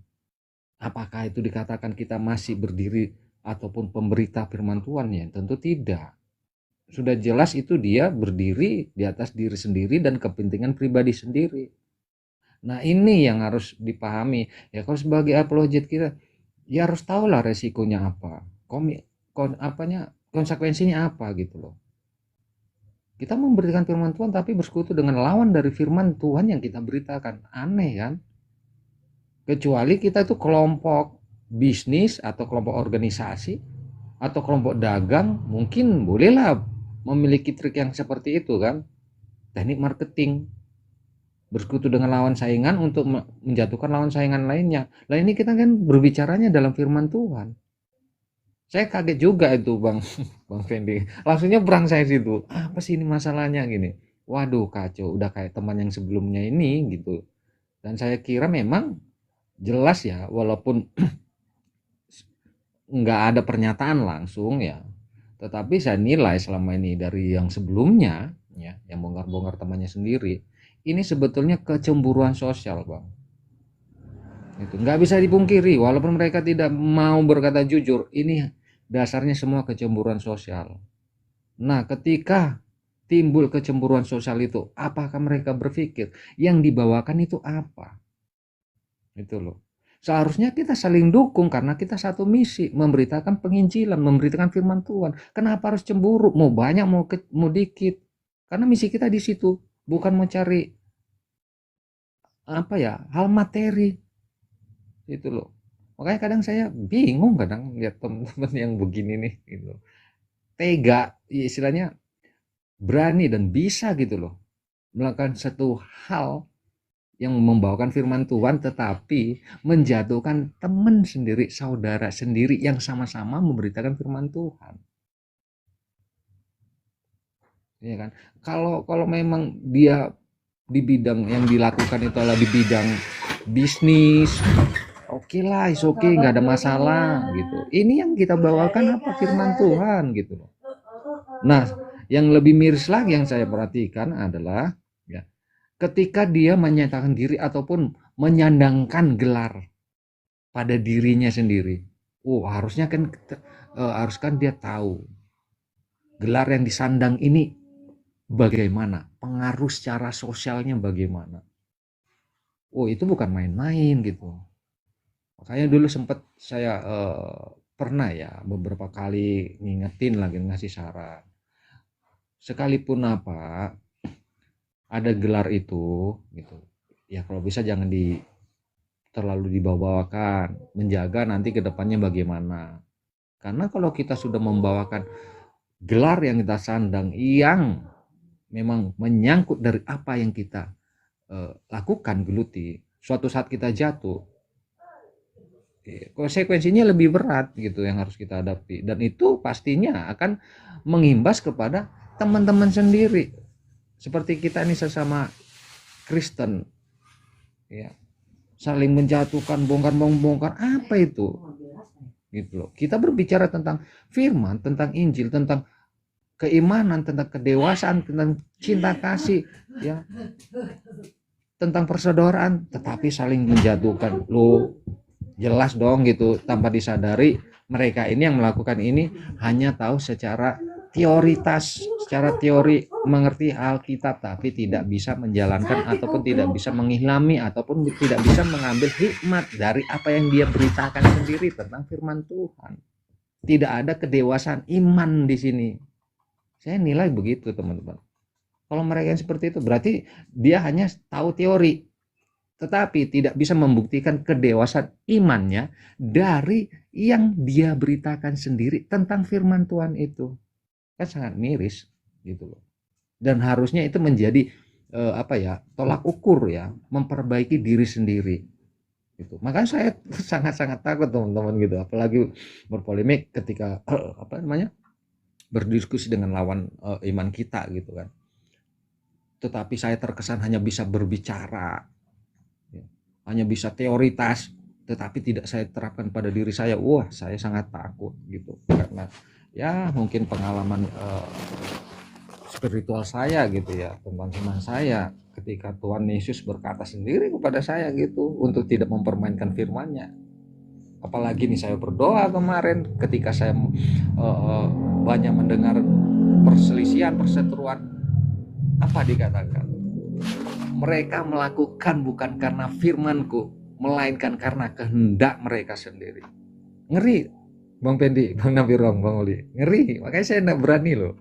Apakah itu dikatakan kita masih berdiri ataupun pemberita firman Tuhan? Ya tentu tidak. Sudah jelas itu dia berdiri di atas diri sendiri dan kepentingan pribadi sendiri. Nah, ini yang harus dipahami ya. Kalau sebagai apologet kita ya harus tahulah resikonya apa, konsekuensinya apa gitu loh. Kita memberikan firman Tuhan tapi bersekutu dengan lawan dari firman Tuhan yang kita beritakan. Aneh kan? Kecuali kita itu kelompok bisnis atau kelompok organisasi atau kelompok dagang, mungkin bolehlah memiliki trik yang seperti itu kan. Teknik marketing, bersekutu dengan lawan saingan untuk menjatuhkan lawan saingan lainnya. Lah ini kita kan berbicaranya dalam firman Tuhan. Saya kaget juga itu Bang Fendi. Langsungnya berang saya situ. Apa sih ini masalahnya gini? Waduh kacau, udah kayak teman yang sebelumnya ini gitu. Dan saya kira memang jelas ya, walaupun nggak ada pernyataan langsung ya, Tetapi saya nilai selama ini dari yang sebelumnya, ya, yang bongkar-bongkar temannya sendiri, ini sebetulnya kecemburuan sosial, Bang. Itu nggak bisa dipungkiri, walaupun mereka tidak mau berkata jujur, ini dasarnya semua kecemburuan sosial. Nah, ketika timbul kecemburuan sosial itu, apakah mereka berpikir yang dibawakan itu apa? Itu loh. Seharusnya kita saling dukung karena kita satu misi, memberitakan penginjilan, memberitakan firman Tuhan. Kenapa harus cemburu? Mau banyak, mau dikit. Karena misi kita di situ, bukan mau cari apa ya, hal materi. Itu loh. Makanya kadang saya bingung kadang lihat teman-teman yang begini nih gitu. Tega, istilahnya berani dan bisa gitu loh melakukan satu hal yang membawakan firman Tuhan tetapi menjatuhkan teman sendiri, saudara sendiri yang sama-sama memberitakan firman Tuhan. Ya kan? Kalau memang dia di bidang yang dilakukan itu adalah di bidang bisnis, oke lah, is oke, nggak ada masalah gitu. Ini yang kita bawakan apa? Firman Tuhan gitu loh. Nah, yang lebih miris lagi yang saya perhatikan adalah ya, ketika dia menyatakan diri ataupun menyandangkan gelar pada dirinya sendiri. Harusnya kan dia tahu gelar yang disandang ini bagaimana, pengaruh secara sosialnya bagaimana. Itu bukan main-main gitu. Makanya dulu sempat saya pernah ya beberapa kali ngingetin lagi, ngasih saran. Sekalipun apa ada gelar itu gitu ya, kalau bisa jangan terlalu dibawa-bawakan, menjaga nanti ke depannya bagaimana. Karena kalau kita sudah membawakan gelar yang kita sandang yang memang menyangkut dari apa yang kita lakukan, geluti, suatu saat kita jatuh, konsekuensinya lebih berat gitu yang harus kita hadapi, dan itu pastinya akan mengimbas kepada teman-teman sendiri. Seperti kita ini sesama Kristen ya, saling menjatuhkan, bongkar apa itu gitu loh. Kita berbicara tentang firman, tentang Injil, tentang keimanan, tentang kedewasaan, tentang cinta kasih ya, tentang persaudaraan, tetapi saling menjatuhkan. Jelas dong gitu, tanpa disadari mereka ini yang melakukan ini hanya tahu secara teoritas, secara teori mengerti Alkitab, tapi tidak bisa menjalankan ataupun tidak bisa mengilhami ataupun tidak bisa mengambil hikmat dari apa yang dia beritakan sendiri tentang firman Tuhan. Tidak ada kedewasaan iman di sini. Saya nilai begitu, teman-teman. Kalau mereka yang seperti itu berarti dia hanya tahu teori, tetapi tidak bisa membuktikan kedewasaan imannya dari yang dia beritakan sendiri tentang firman Tuhan itu. Kan sangat miris gitu loh. Dan harusnya itu menjadi tolak ukur ya, memperbaiki diri sendiri gitu. Makanya saya sangat-sangat takut teman-teman gitu, apalagi berpolemik ketika berdiskusi dengan lawan iman kita gitu kan. Tetapi saya terkesan hanya bisa berbicara, hanya bisa teoritas, tetapi tidak saya terapkan pada diri saya. Saya sangat takut gitu, karena ya mungkin pengalaman spiritual saya gitu ya, tentang iman saya ketika Tuhan Yesus berkata sendiri kepada saya gitu untuk tidak mempermainkan firman-Nya. Apalagi nih saya berdoa kemarin ketika saya banyak mendengar perselisihan, perseteruan, apa dikatakan? Mereka melakukan bukan karena firman-Ku, melainkan karena kehendak mereka sendiri. Ngeri, Bang Pendi, Bang Nabirong, Bang Oli. Ngeri, makanya saya tidak berani loh.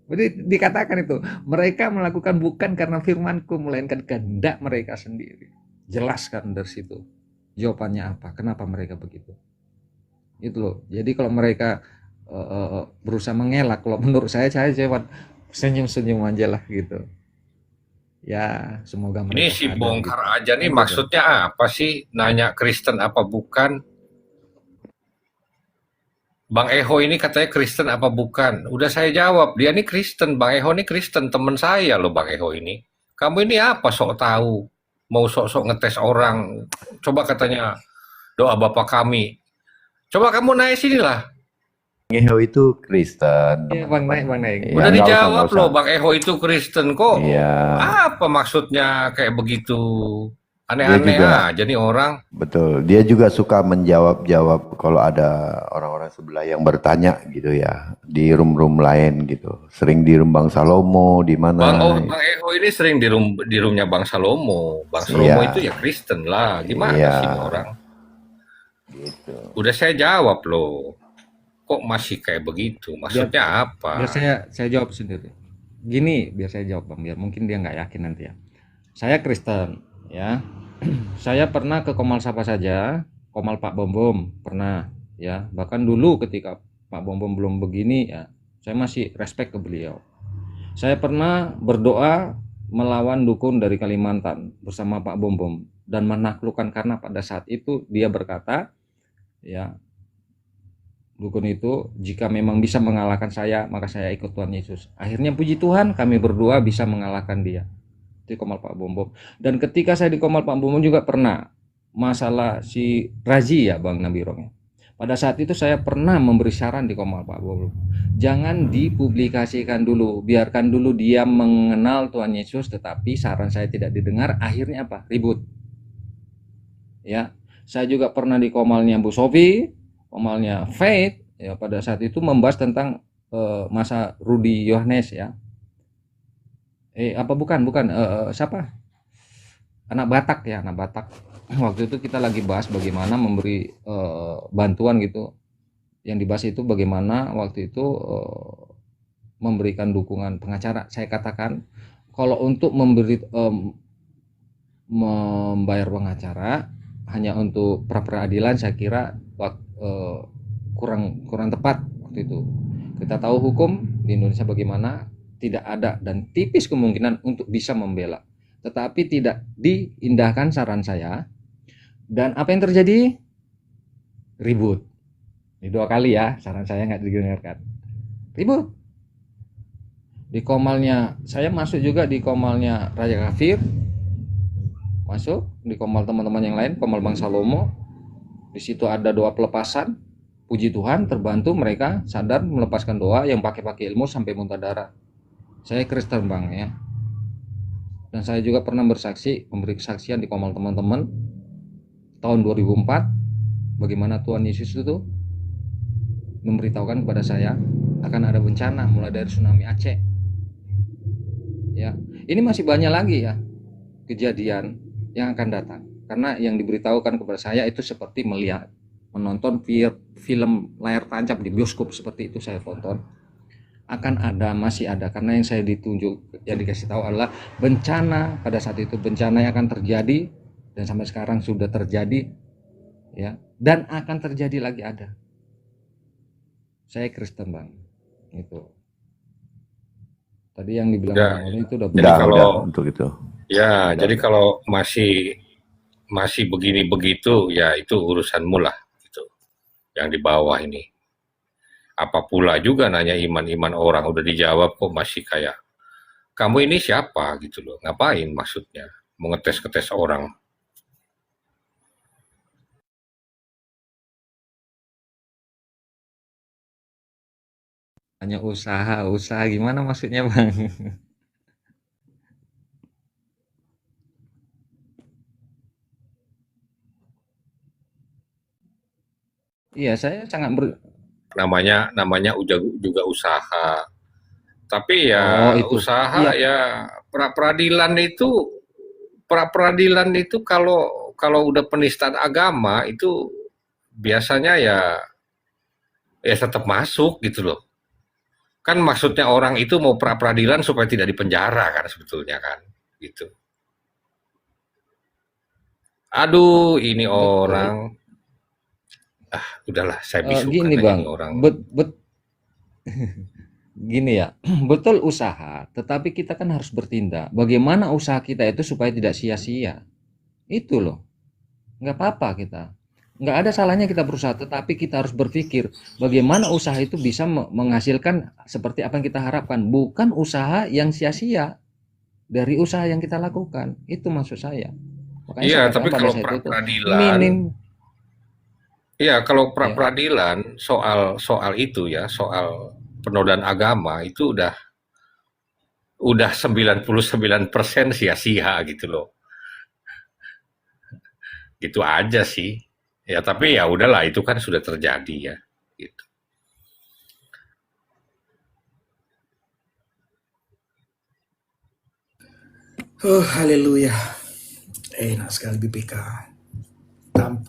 Jadi dikatakan itu, mereka melakukan bukan karena firman-Ku, melainkan kehendak mereka sendiri. Jelaskan dari situ. Jawabannya apa? Kenapa mereka begitu? Itu loh. Jadi kalau mereka berusaha mengelak, kalau menurut saya jawab senyum-senyum aja lah gitu. Ya, semoga mereka Ini si sadar bongkar gitu. aja nih, maksudnya apa sih? Nanya Kristen apa bukan? Bang Eho ini katanya Kristen apa bukan? Udah saya jawab, dia ini Kristen. Bang Eho ini Kristen, teman saya loh Bang Eho ini. Kamu ini apa sok tahu? Mau sok-sok ngetes orang. Coba katanya doa Bapa kami. Coba kamu naik sini lah. Eho itu Kristen, Iya Bang Naik, Bang teman-teman. Naik. Iya, Udah nggak usah, dijawab nggak usah. loh, Bang Eho itu Kristen kok. Iya, Apa maksudnya kayak begitu? dia Aneh-aneh juga aja nih orang. betul. Dia juga suka menjawab-jawab kalau ada orang-orang sebelah yang bertanya gitu ya di room-room lain gitu. Sering di room Bang Salomo di mana? Bang Eho ini sering di roomnya Bang Salomo. Bang Iya, Salomo itu ya Kristen lah. Gimana iya, sih ini orang? gitu. Udah saya jawab loh. Kok masih kayak begitu? Biar Maksudnya biar apa? saya jawab sendiri. Gini, biar saya jawab Bang, biar mungkin dia nggak yakin nanti ya. Saya Kristen, ya. Saya pernah ke Komal siapa saja, Komal Pak Bom Bom pernah, ya. Bahkan dulu ketika Pak Bom Bom belum begini, ya, saya masih respect ke beliau. Saya pernah berdoa melawan dukun dari Kalimantan bersama Pak Bom Bom dan menaklukkan, karena pada saat itu dia berkata, ya, dukun itu, jika memang bisa mengalahkan saya, maka saya ikut Tuhan Yesus. Akhirnya puji Tuhan, kami berdua bisa mengalahkan dia di Komal Pak Bom Bom. Dan ketika saya di Komal Pak Bom Bom juga pernah masalah si Razi ya Bang Nabirong ya. Pada saat itu saya pernah memberi saran di Komal Pak Bom Bom. Jangan dipublikasikan dulu, biarkan dulu dia mengenal Tuhan Yesus, tetapi saran saya tidak didengar, akhirnya apa? Ribut. Ya, saya juga pernah di Komalnya Bu Sofi, Komalnya Faith, ya pada saat itu membahas tentang masa Rudi Yohanes ya. Siapa? Anak Batak ya, anak Batak. Waktu itu kita lagi bahas bagaimana memberi bantuan gitu. Yang dibahas itu bagaimana waktu itu memberikan dukungan pengacara. Saya katakan kalau untuk membayar pengacara hanya untuk pra peradilan, saya kira kurang tepat waktu itu. Kita tahu hukum di Indonesia bagaimana, tidak ada dan tipis kemungkinan untuk bisa membela. Tetapi tidak diindahkan saran saya. Dan apa yang terjadi? Ribut. Ini 2 kali ya, saran saya nggak didengarkan. Ribut. Di Komalnya, saya masuk juga di Komalnya Raja Kafir. Masuk di Komal teman-teman yang lain, Komal Bang Salomo. Di situ ada doa pelepasan. Puji Tuhan, terbantu mereka sadar melepaskan doa yang pakai ilmu sampai muntah darah. Saya Kristen Bang ya. Dan saya juga pernah bersaksi, memberi kesaksian di Komal teman-teman tahun 2004 bagaimana Tuhan Yesus itu memberitahukan kepada saya akan ada bencana mulai dari tsunami Aceh. Ya, ini masih banyak lagi ya kejadian yang akan datang. Karena yang diberitahukan kepada saya itu seperti menonton film layar tancap di bioskop, seperti itu saya tonton. Akan ada, masih ada, karena yang saya ditunjuk, yang dikasih tahu adalah bencana. Pada saat itu bencana yang akan terjadi dan sampai sekarang sudah terjadi ya, dan akan terjadi lagi ada. Saya Kristen Bang, itu tadi yang dibilang Udah, Bang Oni itu udah jadi benar. kalau untuk itu. ya, jadi kalau masih begini begitu, ya itu urusanmu lah, gitu. Yang di bawah ini. Apa pula juga nanya iman-iman orang, udah dijawab kok masih kayak kamu ini siapa gitu loh, ngapain maksudnya mau ngetes orang. Hanya usaha gimana maksudnya Bang? Iya, saya sangat Namanya juga usaha, tapi Oh, ya itu. usaha Iya, ya pra peradilan itu kalau udah penistaan agama itu biasanya ya tetap masuk gitu loh. Kan maksudnya orang itu mau pra peradilan supaya tidak dipenjara kan sebetulnya kan gitu. Aduh, ini betul. orang udahlah saya bisukan Gini aja Bang, ini orang. gini ya, betul usaha, tetapi kita kan harus bertindak. Bagaimana usaha kita itu supaya tidak sia-sia? Itu loh, nggak apa-apa kita. Nggak ada salahnya kita berusaha, tetapi kita harus berpikir bagaimana usaha itu bisa menghasilkan seperti apa yang kita harapkan. Bukan usaha yang sia-sia dari usaha yang kita lakukan. Itu maksud saya. Makanya saya Iya, katakan tapi pada kalau saat pra itu peradilan minim. Iya, kalau Ya. peradilan soal soal itu ya, soal penodaan agama itu udah 99% sia-sia gitu loh. Gitu aja sih. Ya, tapi ya udahlah itu kan sudah terjadi ya. Gitu. Haleluya. Enak sekali BPK.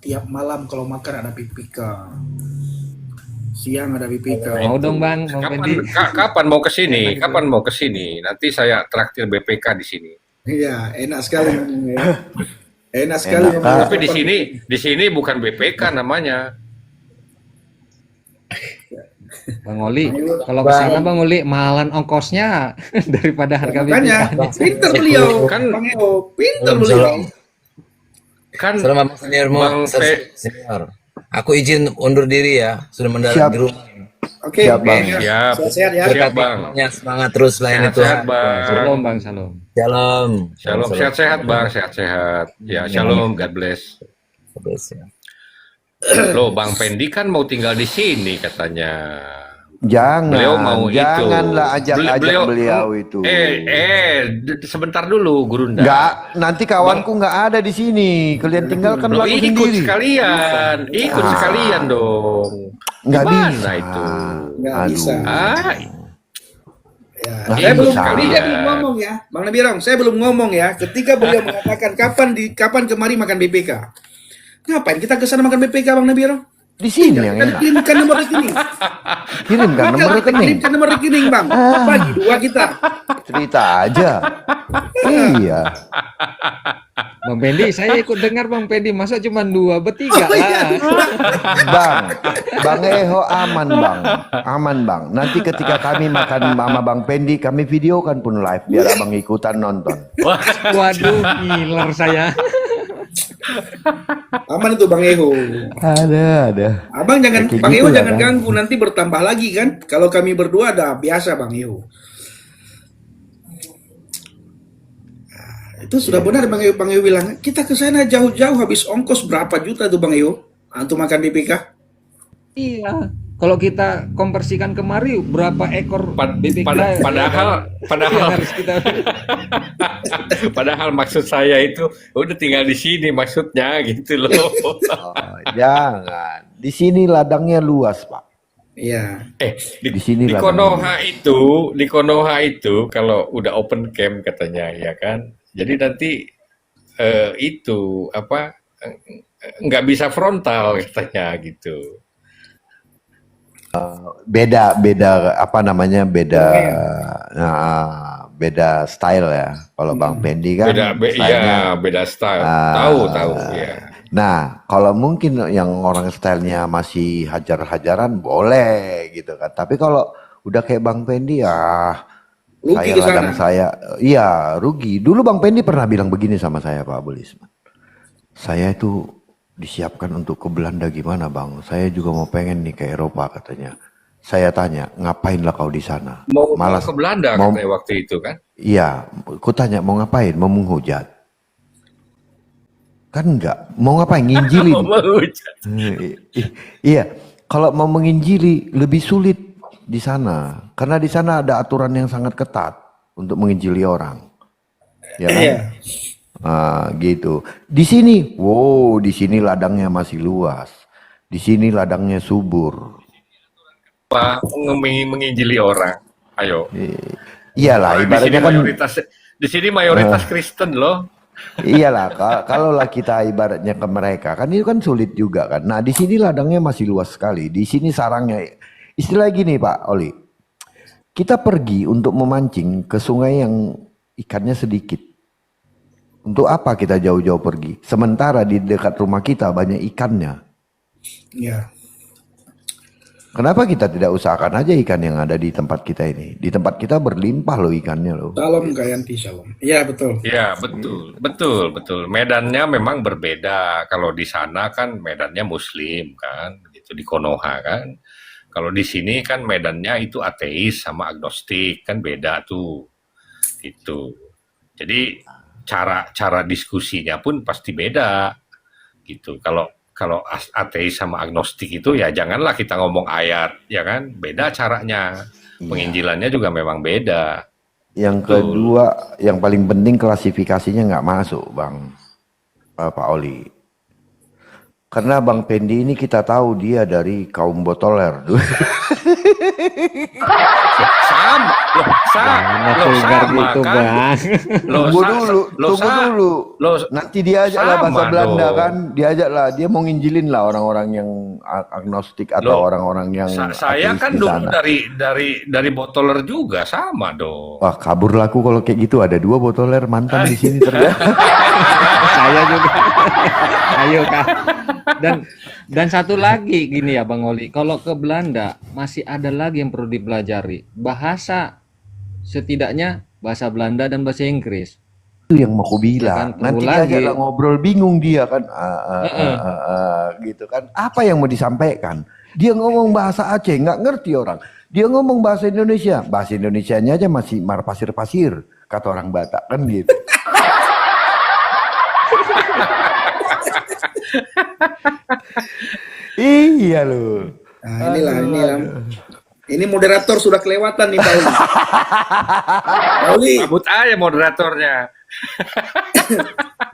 Tiap malam kalau makan ada BPK. Siang ada BPK. Nah, Mau itu. dong Bang Pendi. Kapan mau ke sini? Enak itu. Kapan mau ke sini? Nanti saya traktir BPK di sini. Iya, enak sekali ngomongnya ya. Enak sekali Enak, ngomongnya. Tapi di sini bukan BPK namanya. Bang Oli, Ayo, kalau ke sana Bang Oli mahalan ongkosnya daripada harga makanya BPK. pinter beliau, Kan- Bang Eo, pinter beliau. Kan Salam Bang Senior, Bang Senior. Aku izin undur diri ya, sudah mendarat Siap. di rumah. Oke, Siap, Bang. Siap. Sehat-sehat ya. Siap, Bang. Semangat terus layani Sehat-sehat, Tuhan. Bang. Shalom Bang, shalom. Shalom. Shalom, sehat-sehat, Bang. Sehat-sehat. Ya, shalom, God bless. Terus ya. Loh, Bang Pendi kan mau tinggal di sini katanya. Jangan, Beliau mau janganlah itu. ajak-ajak beliau itu. Sebentar dulu, Gurunda. Nggak, nanti kawanku nggak ada di sini. Kalian tinggalkan Loh, aku ikut sendiri. sekalian, ikut Ah. sekalian dong. Nggak Gimana bisa. itu? Nggak Aduh. bisa. Ah, Ya, Nggak saya belum bisa. dia belum ngomong ya, Bang Nabirong. Saya belum ngomong ya. Ketika beliau mengatakan kapan kemari makan BPK. Ngapain kita ke sana makan BPK, Bang Nabirong? Di sini yang Kita enak. kirimkan nomor rekening. Kirimkan nomor Kita rekening. kirimkan nomor rekening, Bang. Bagi dua kita. Cerita aja. Iya. Bang Pendi, saya ikut dengar Bang Pendi, masa cuma 2 bertiga Oh, iya. lah. Bang Eho aman bang, aman bang. Nanti ketika kami makan mama Bang Pendi, kami videokan pun live biar abang ikutan nonton. Waduh, ngiler saya. Aman itu Bang Eho. Ada. Abang jangan, Kayak Bang gitu Eho lah, jangan kan. ganggu, nanti bertambah lagi kan. Kalau kami berdua ada biasa Bang Eho. Nah, itu sudah benar Bang Eho bilang, kita ke sana jauh-jauh habis ongkos berapa juta tuh Bang Eho untuk makan BPK? Iya. Kalau kita konversikan kemari berapa ekor BPK Padahal yang harus kita padahal maksud saya itu udah tinggal di sini maksudnya gitu loh. Oh, jangan. Di sini ladangnya luas pak. Iya. Di sini Di lah, Konoha itu kalau udah open camp katanya ya kan. Jadi nanti itu apa nggak bisa frontal katanya gitu. beda apa namanya beda style ya. Kalau Bang Pendi kan stylenya. Beda style. Ah, Tahu ya. Nah, kalau mungkin yang orang stylenya masih hajar-hajaran boleh gitu kan. Tapi kalau udah kayak Bang Pendi ya Rugi saya ke sana. ladang saya, iya rugi. Dulu Bang Pendi pernah bilang begini sama saya Pak Bulisman. Saya itu disiapkan untuk ke Belanda gimana Bang? Saya juga mau pengen nih ke Eropa katanya. Saya tanya, ngapainlah kau di sana? Mau Malas ke Belanda mau- katanya waktu itu kan. Iya, ku tanya mau ngapain? Mau menghujat? Kan enggak, mau ngapain? Nginjilin. Iya, kalau mau menginjili lebih sulit di sana, karena di sana ada aturan yang sangat ketat untuk menginjili orang, ya kan? Iya. Gitu. Di sini, wow, di sini ladangnya masih luas, di sini ladangnya subur. Pak menginjili orang. Ayo. Iyalah, Di sini ibaratnya kan, mayoritas Kristen loh. iyalah. Kalau lah kita ibaratnya ke mereka, kan itu kan sulit juga kan. Nah, di sini ladangnya masih luas sekali. Di sini sarangnya, istilah gini Pak Oli, kita pergi untuk memancing ke sungai yang ikannya sedikit. Untuk apa kita jauh-jauh pergi? Sementara di dekat rumah kita banyak ikannya. Iya. Kenapa kita tidak usahakan aja ikan yang ada di tempat kita ini? Di tempat kita berlimpah loh ikannya loh. Salam Kayanti, salam. Iya betul. Ya, betul. Medannya memang berbeda. Kalau di sana kan medannya Muslim kan, gitu di Konoha kan. Kalau di sini kan medannya itu ateis sama agnostik kan beda tuh. Itu. Jadi cara diskusinya pun pasti beda. Gitu. Kalau kalau ateis sama agnostik itu ya janganlah kita ngomong ayat, ya kan? Beda caranya. Iya. Penginjilannya juga memang beda. Yang Betul. kedua, yang paling penting klasifikasinya nggak masuk, Bang Pak Oli. Karena Bang Pendi ini kita tahu dia dari kaum botoler. Sama, Jangan loh vulgar sama gitu, kan? Bang. Loh, Tunggu dulu, loh, tunggu dulu. loh, Nanti diajak lah bahasa sama Belanda dong. kan, diajak lah. Dia mau nginjilin lah orang-orang yang agnostik atau Loh, orang-orang yang saya ateis kan di dulu sana. dari botoler juga, sama dong. Wah, kabur laku kalau kayak gitu. Ada 2 botoler mantan di sini ternyata. Saya juga. Ayo Kak. Dan satu lagi gini ya Bang Oli, kalau ke Belanda masih ada lagi yang perlu dipelajari. Bahasa, setidaknya bahasa Belanda dan bahasa Inggris. Itu yang mau aku Ya kan, bilang. perlu Nanti lagi. diajak lah ngobrol, bingung dia kan. Heeh. Gitu kan. Apa yang mau disampaikan? Dia ngomong bahasa Aceh, nggak ngerti orang. Dia ngomong bahasa Indonesia. Bahasa Indonesianya aja masih pasir-pasir. Kata orang Batak kan gitu. Iya loh. Nah, inilah. Ini moderator sudah kelewatan nih, Pak Uli. Pak Uli, Cabut aja moderatornya.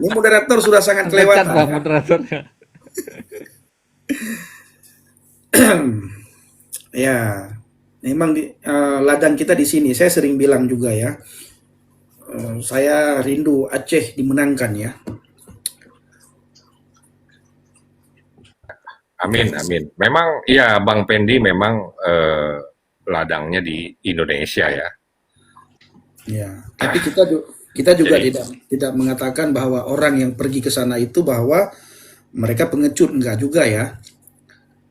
ini moderator sudah sangat Pecat kelewatan. Bang moderatornya. Ya, memang ladang kita di sini. Saya sering bilang juga ya, saya rindu Aceh dimenangkan ya. Amin, amin. Memang ya Bang Pendi memang ladangnya di Indonesia ya. Ya, tapi kita juga Jadi- tidak mengatakan bahwa orang yang pergi ke sana itu bahwa mereka pengecut, enggak juga ya.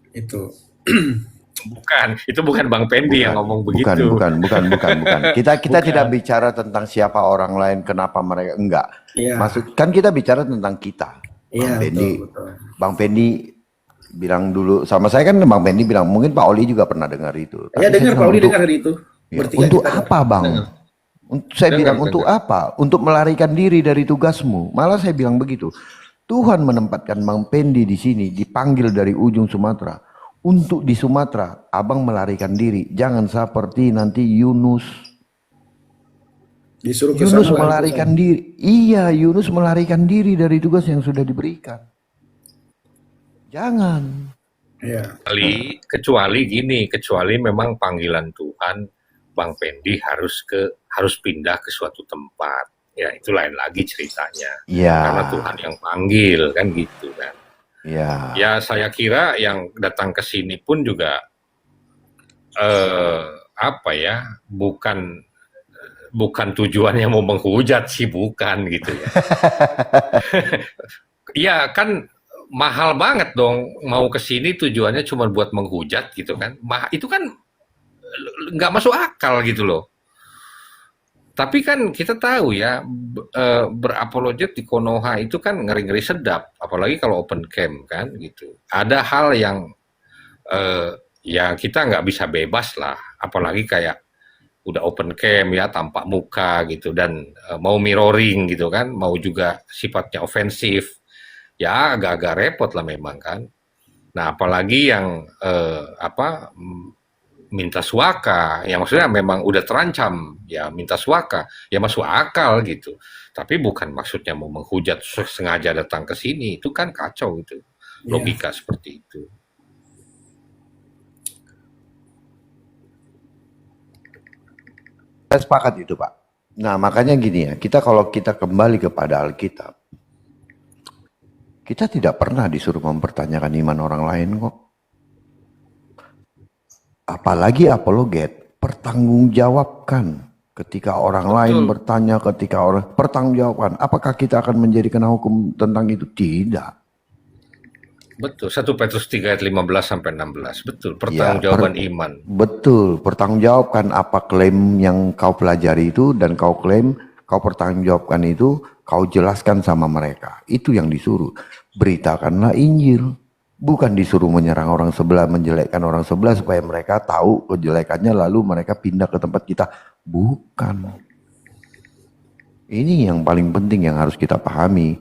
Itu. Itu bukan Bang Pendi yang ngomong begitu. Bukan. Kita tidak bicara tentang siapa orang lain, kenapa mereka enggak. Iya. Maksud kan kita bicara tentang kita. Iya, Bang Pendi, betul. Bang Pendi bilang dulu sama saya kan, Bang Pendi bilang mungkin Pak Oli juga pernah dengar itu. Ya, Tapi dengar saya Pak Uli bilang, dengar hari itu. ya, Bertiga untuk kita apa Bang? Saya Dengar, bilang dengar. untuk apa? Untuk melarikan diri dari tugasmu. Malah saya bilang begitu. Tuhan menempatkan Bang Pendi di sini, dipanggil dari ujung Sumatera. Untuk di Sumatera, abang melarikan diri. Jangan seperti nanti Yunus. disuruh ke Yunus sana, melarikan diri. Iya, Yunus melarikan diri dari tugas yang sudah diberikan. Jangan. Ya. Kecuali memang panggilan Tuhan, Bang Pendi harus pindah ke suatu tempat. Ya, itu lain lagi ceritanya. Iya. Karena Tuhan yang panggil kan gitu kan. Iya. Ya, saya kira yang datang ke sini pun juga bukan tujuannya mau menghujat sih, bukan gitu ya. Iya kan mahal banget dong mau ke sini tujuannya cuma buat menghujat gitu kan. Itu kan nggak masuk akal gitu loh. Tapi kan kita tahu ya, berapologet di Konoha itu kan ngeri-ngeri sedap, apalagi kalau open camp kan gitu. Ada hal yang ya kita nggak bisa bebas lah, apalagi kayak udah open camp ya, tampak muka gitu, dan mau mirroring gitu kan, mau juga sifatnya ofensif, ya agak-agak repot lah memang kan. Nah apalagi yang minta suaka, ya maksudnya memang udah terancam, ya minta suaka, ya masuk akal gitu. Tapi bukan maksudnya mau menghujat sengaja datang ke sini, itu kan kacau itu, logika seperti itu. Saya sepakat itu Pak. Nah makanya gini ya, kalau kita kembali kepada Alkitab, kita tidak pernah disuruh mempertanyakan iman orang lain kok. Apalagi apologet, pertanggungjawabkan ketika orang lain bertanya, ketika orang pertanggungjawabkan. Apakah kita akan menjadi kena hukum tentang itu? Tidak. Betul, 1 Petrus 3 ayat 15 sampai 16. Betul, pertanggungjawaban iman. Betul, pertanggungjawabkan apa klaim yang kau pelajari itu, dan kau klaim, kau pertanggungjawabkan itu, kau jelaskan sama mereka. Itu yang disuruh. Beritakanlah Injil. Bukan disuruh menyerang orang sebelah, menjelekkan orang sebelah supaya mereka tahu kejelekannya lalu mereka pindah ke tempat kita. Bukan. Ini yang paling penting yang harus kita pahami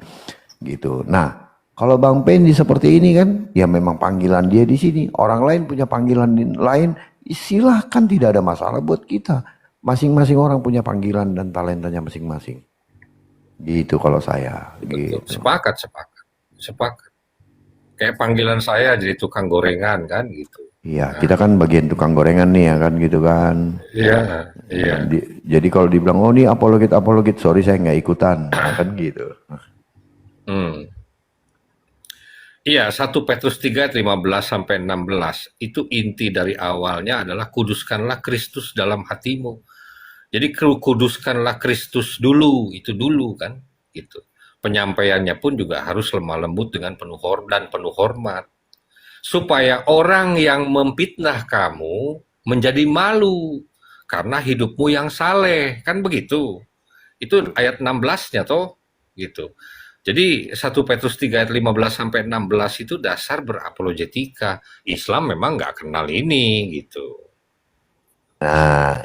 gitu. Nah, Kalau Bang Pendi seperti ini kan, ya memang panggilan dia di sini. Orang lain punya panggilan lain, silahkan, tidak ada masalah buat kita. Masing-masing orang punya panggilan dan talentanya masing-masing. Gitu kalau saya. Betul. Gitu. Sepakat. Kayak panggilan saya jadi tukang gorengan kan gitu. Iya, kita kan bagian tukang gorengan nih ya kan gitu kan. Iya, iya. Jadi kalau dibilang, oh ini apologet, sorry saya nggak ikutan, kan gitu. Hmm. Iya, 1 Petrus 3 ayat 15 sampai 16 itu inti dari awalnya adalah kuduskanlah Kristus dalam hatimu. Jadi kuduskanlah Kristus dulu, itu dulu kan, gitu. Penyampaiannya pun juga harus lemah lembut dengan penuh hormat. Supaya orang yang memfitnah kamu menjadi malu karena hidupmu yang saleh, kan begitu. Itu ayat 16-nya toh, gitu. Jadi 1 Petrus 3 ayat 15 sampai 16 itu dasar berapologetika. Islam memang nggak kenal ini, gitu.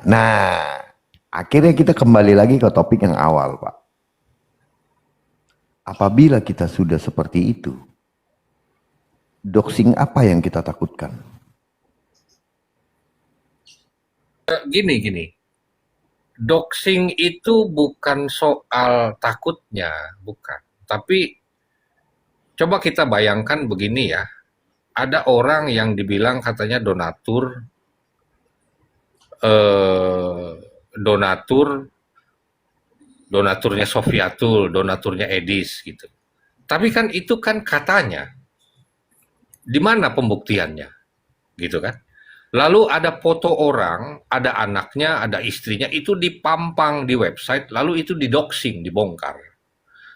Nah, akhirnya kita kembali lagi ke topik yang awal, Pak. Apabila kita sudah seperti itu, doxing apa yang kita takutkan? Gini. Doxing itu bukan soal takutnya, bukan. Tapi coba kita bayangkan begini ya. Ada orang yang dibilang katanya donaturnya Sofiatul, donaturnya Edis gitu. Tapi kan itu kan katanya. Di mana pembuktiannya? Gitu kan? Lalu ada foto orang, ada anaknya, ada istrinya, itu dipampang di website, lalu itu didoxing, dibongkar.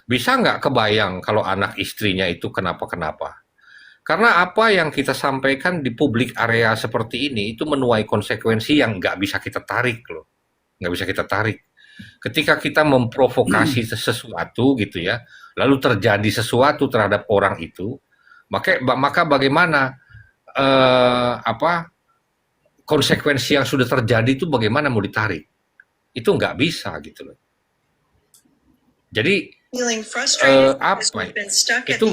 Bisa nggak kebayang kalau anak istrinya itu kenapa-kenapa? Karena apa yang kita sampaikan di publik area seperti ini, itu menuai konsekuensi yang nggak bisa kita tarik loh. Nggak bisa kita tarik. Ketika kita memprovokasi sesuatu gitu ya, lalu terjadi sesuatu terhadap orang itu, maka bagaimana konsekuensi yang sudah terjadi itu bagaimana mau ditarik? Itu nggak bisa gitu loh. Jadi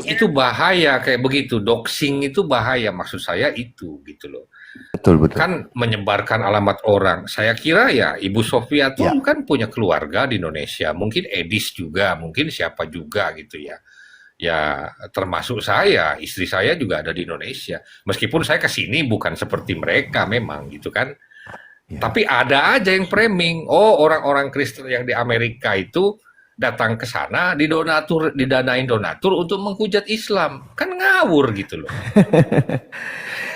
itu bahaya kayak begitu. Doxing itu bahaya, maksud saya itu gitu loh. Betul. Kan menyebarkan alamat orang. Saya kira ya Ibu Sofiatul kan punya keluarga di Indonesia, mungkin Edis juga, mungkin siapa juga gitu ya. Ya termasuk saya, istri saya juga ada di Indonesia. Meskipun saya ke sini bukan seperti mereka memang gitu kan. Ya. Tapi ada aja yang framing, oh orang-orang Kristen yang di Amerika itu datang ke sana didanain donatur untuk menghujat Islam. Kan ngawur gitu loh.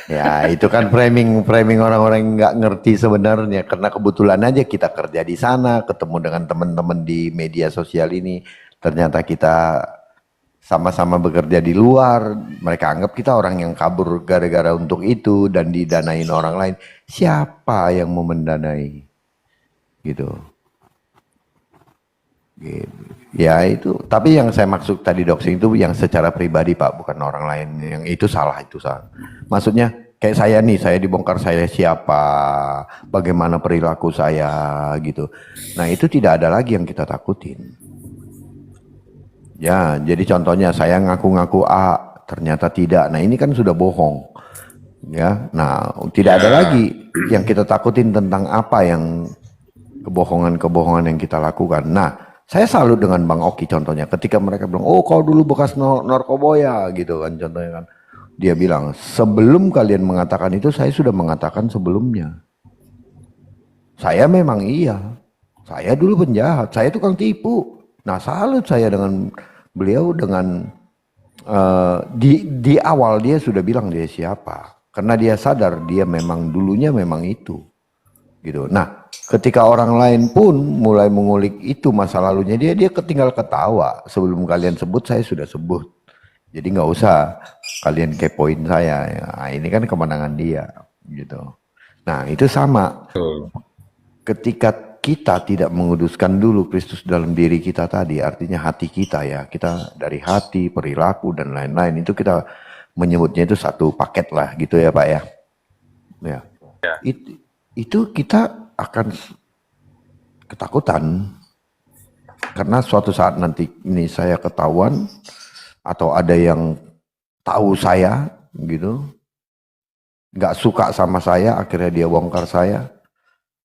Ya itu kan framing orang-orang yang nggak ngerti sebenarnya, karena kebetulan aja kita kerja di sana, ketemu dengan teman-teman di media sosial ini, ternyata kita sama-sama bekerja di luar, mereka anggap kita orang yang kabur gara-gara untuk itu dan didanain orang lain. Siapa yang mau mendanai? Gitu. Ya itu, tapi yang saya maksud tadi doxing itu yang secara pribadi Pak, bukan orang lain. Yang itu salah. Maksudnya kayak saya nih, saya dibongkar saya siapa, bagaimana perilaku saya gitu. Nah itu tidak ada lagi yang kita takutin. Ya, jadi contohnya saya ngaku-ngaku A, ternyata tidak. Nah ini kan sudah bohong. Ya, nah tidak ada lagi yang kita takutin tentang apa yang kebohongan-kebohongan yang kita lakukan. Nah, saya salut dengan Bang Oki contohnya. Ketika mereka bilang, oh kau dulu bekas narkoboya gitu kan contohnya kan. Dia bilang, sebelum kalian mengatakan itu saya sudah mengatakan sebelumnya. Saya memang iya. Saya dulu penjahat, saya tukang tipu. Nah salut saya dengan beliau dengan di awal dia sudah bilang dia siapa. Karena dia sadar dia memang dulunya memang itu. Gitu. Nah ketika orang lain pun mulai mengulik itu masa lalunya dia ketinggal ketawa. Sebelum kalian sebut saya sudah sebut. Jadi nggak usah kalian kepoin saya. Nah, ini kan kemenangan dia. Gitu. Nah itu sama. Ketika kita tidak menguduskan dulu Kristus dalam diri kita tadi, artinya hati kita ya, kita dari hati, perilaku dan lain-lain itu kita menyebutnya itu satu paket lah gitu ya Pak ya. Ya. Itu kita akan ketakutan karena suatu saat nanti ini saya ketahuan atau ada yang tahu saya gitu, nggak suka sama saya, akhirnya dia bongkar saya.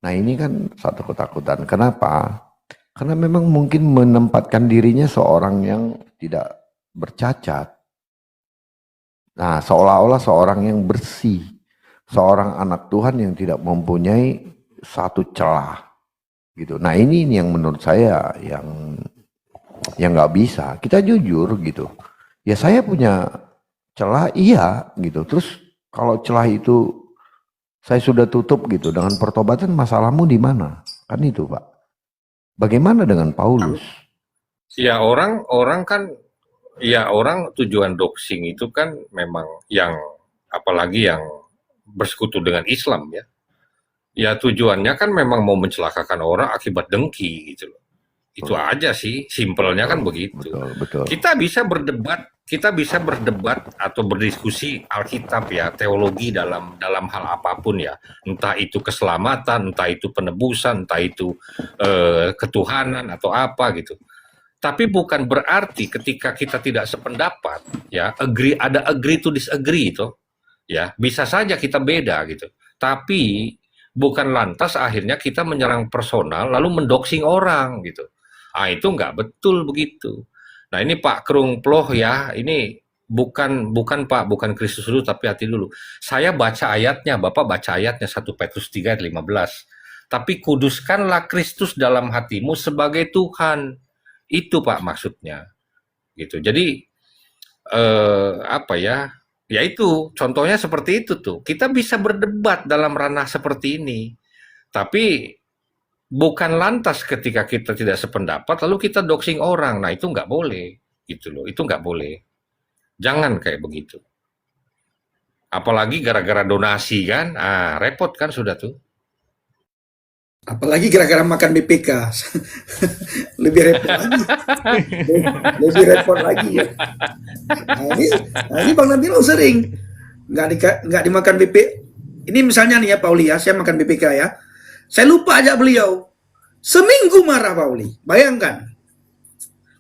Nah ini kan satu ketakutan. Kenapa? Karena memang mungkin menempatkan dirinya seorang yang tidak bercacat. Nah seolah-olah seorang yang bersih, seorang anak Tuhan yang tidak mempunyai satu celah gitu. Nah ini yang menurut saya yang nggak bisa. Kita jujur gitu. Ya saya punya celah iya gitu. Terus kalau celah itu saya sudah tutup gitu dengan pertobatan, masalahmu di mana? Kan itu Pak. Bagaimana dengan Paulus? Ya orang kan, ya orang tujuan doxing itu kan memang yang, apalagi yang bersekutu dengan Islam ya. Ya tujuannya kan memang mau mencelakakan orang akibat dengki gitu loh. Itu aja sih, simpelnya kan begitu. Betul. Kita bisa berdebat atau berdiskusi Alkitab ya, teologi dalam hal apapun ya. Entah itu keselamatan, entah itu penebusan, entah itu ketuhanan atau apa gitu. Tapi bukan berarti ketika kita tidak sependapat ya, agree to disagree itu ya, bisa saja kita beda gitu. Tapi bukan lantas akhirnya kita menyerang personal lalu mendoxing orang gitu. Ah itu nggak betul begitu. Nah ini Pak Krung Ploh ya, ini bukan Pak, bukan Kristus dulu tapi hati dulu. Saya baca ayatnya, Bapak baca ayatnya 1 Petrus 3 ayat 15. Tapi kuduskanlah Kristus dalam hatimu sebagai Tuhan. Itu Pak maksudnya. Gitu. Jadi apa ya? Ya itu contohnya seperti itu tuh. Kita bisa berdebat dalam ranah seperti ini. Tapi bukan lantas ketika kita tidak sependapat lalu kita doxing orang. Nah itu nggak boleh gitu loh, itu nggak boleh, jangan kayak begitu, apalagi gara-gara donasi kan, repot kan sudah tuh. Apalagi gara-gara makan BPK. Lebih repot lagi. Lebih repot lagi ya. Nah ini Bang Nabilo sering nggak dimakan BP. Ini misalnya nih ya Pauli ya, saya makan BPK ya. Saya lupa ajak beliau. Seminggu marah Pauli. Bayangkan.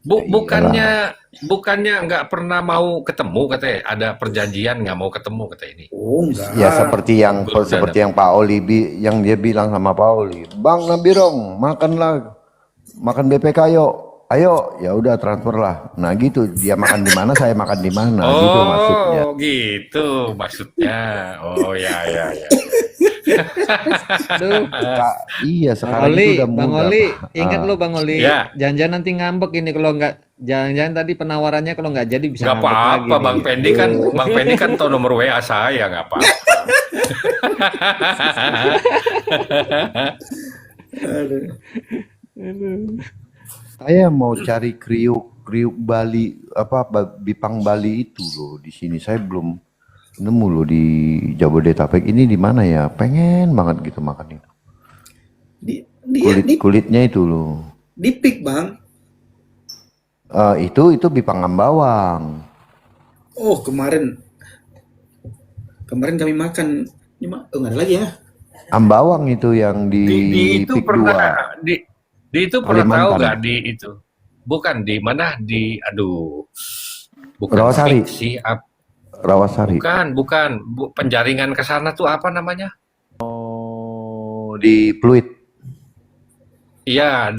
Bukannya nggak pernah mau ketemu katanya, ada perjanjian nggak mau ketemu kata ini. Oh enggak. Ya seperti yang Pak Oli yang dia bilang sama Pak Oli, Bang Nabirong makan BPK ayo ya udah transfer lah. Nah gitu, dia makan di mana saya makan di mana, gitu maksudnya. Oh gitu maksudnya. Oh ya. Aduh, Iya Bang sekarang itu Oli, udah Bang mudah. Oli, Pak. ingat lo Bang Oli, Ya. jangan-jangan nanti ngambek ini kalau nggak, jangan-jangan tadi penawarannya kalau nggak jadi bisa Nggak ngambek lagi apa-apa, nih. Bang Pendi kan tahu nomor WA saya, nggak apa-apa. Saya mau cari kriuk Bali Bipang Bali itu loh, di sini saya belum nemu loh di Jabodetabek ini di mana ya, pengen banget gitu makan itu. Kulitnya itu loh. Di pik Bang. Itu Bipang Ambawang. Oh kemarin kami makan. Oh nggak ada lagi ya. Ambawang itu yang di Itu Pik pernah 2. di itu pernah tahu Kalimantan. nggak di itu? Bukan di mana bukan Rawasari. Pik sih, Rawasari. bukan penjaringan ke sana tuh apa namanya? Oh, di Pluit. Iya,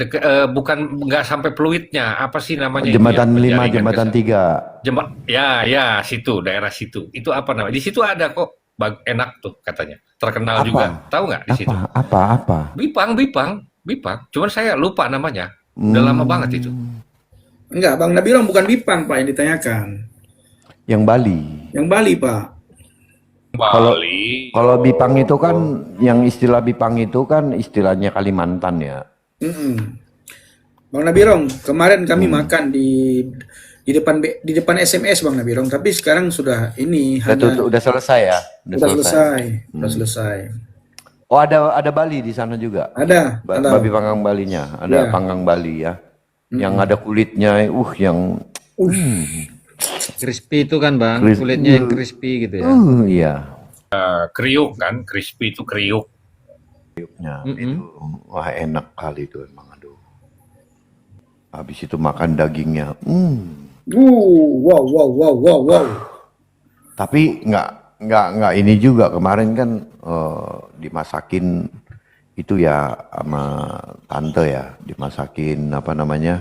bukan nggak sampai Pluitnya, apa sih namanya? Jembatan itu 5, yang penjaringan Jembatan ke sana? 3. Ya, situ, daerah situ. Itu apa namanya? Di situ ada kok, enak tuh katanya. Terkenal Apa? juga. Tahu nggak di situ? Apa? Bipang. Cuman saya lupa namanya. Udah lama banget itu. Enggak, Bang Nabirong bukan Bipang Pak yang ditanyakan. Yang Bali. Yang Bali Pak. Bali. Kalau Bipang itu kan, yang istilah Bipang itu kan istilahnya Kalimantan ya. Bang Nabirong, kemarin kami makan di depan SMS Bang Nabirong, tapi sekarang sudah ini Udah selesai ya? Udah selesai. Oh ada Bali di sana juga. Ada. Babi panggang Balinya, ada Iya. panggang Bali ya. Yang ada kulitnya, yang Crispy itu kan Bang, Crispy. kulitnya yang crispy gitu ya. iya. Kriuk kan, crispy itu kriuk. Nah, itu wah enak kali itu emang, aduh. Habis itu makan dagingnya. Wow, wow, wow, wow, wow. Tapi nggak ini juga kemarin kan dimasakin itu ya sama tante ya, dimasakin apa namanya,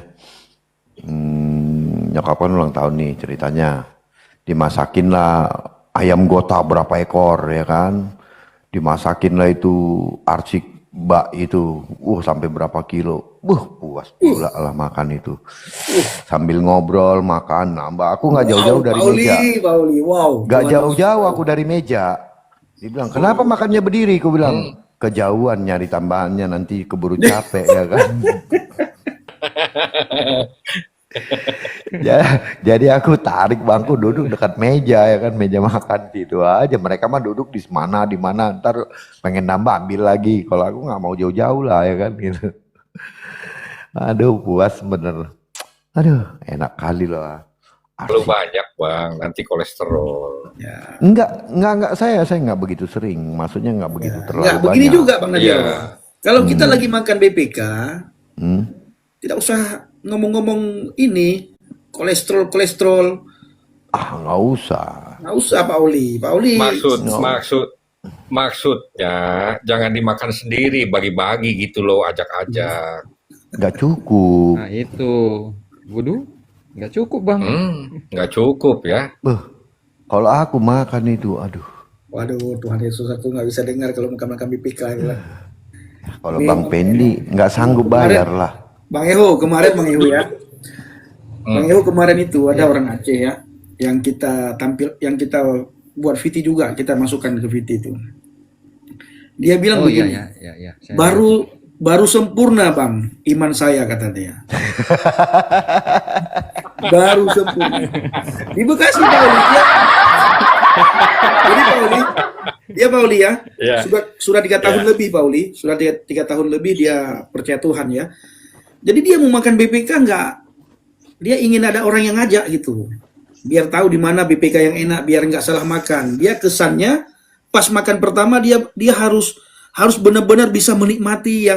nyokap kan ulang tahun nih ceritanya, dimasakin lah ayam gota berapa ekor ya kan, dimasakin lah itu arsik bak itu, sampai berapa kilo, puas pula lah makan itu, sambil ngobrol makan nambah, aku nggak jauh-jauh dari meja. Pauli, wow. Gak Tuhan jauh-jauh aku dari meja. Dia bilang, kenapa makannya berdiri? Aku bilang, kejauhan nyari tambahannya nanti keburu capek ya kan. Jadi aku tarik bangku duduk dekat meja ya kan, meja makan gitu aja. Mereka mah duduk di mana, ntar pengen nambah ambil lagi. Kalau aku nggak mau jauh-jauh lah ya kan gitu. Aduh puas bener. Aduh enak kali loh. Terlalu banyak bang, nanti kolesterol. Ya. Enggak, saya nggak begitu sering. Maksudnya nggak begitu terlalu Nggak, begini banyak. juga Bang Nadiro. Iya. Kalau kita lagi makan BPK, Hmm. tidak usah ngomong-ngomong ini kolesterol. Nggak usah. Nggak usah Pauli. Maksudnya jangan dimakan sendiri, bagi-bagi gitu loh, ajak-ajak. Nggak cukup. Nah itu, waduh, nggak cukup bang. Nggak cukup ya. Kalau aku makan itu, aduh. Waduh, Tuhan Yesus, aku nggak bisa dengar kalau makan BPK itu lah. Kalau Bang Pendi nggak sanggup bayar lah. Bang Eho kemarin ya. Bang Eho kemarin itu ada orang Aceh ya, yang kita buat VT juga, kita masukkan ke VT itu. Dia bilang Oh iya begini, ya. baru sempurna Bang, iman saya kata dia. Baru sempurna. Di Bekasi Pauli dia. Jadi Pauli ya, Iya. sudah 3 tahun lebih Pauli, sudah 3 tahun lebih dia percaya Tuhan ya. Jadi dia mau makan BPK dia ingin ada orang yang ngajak gitu. Biar tahu di mana BPK yang enak, biar nggak salah makan. Dia kesannya pas makan pertama dia harus benar-benar bisa menikmati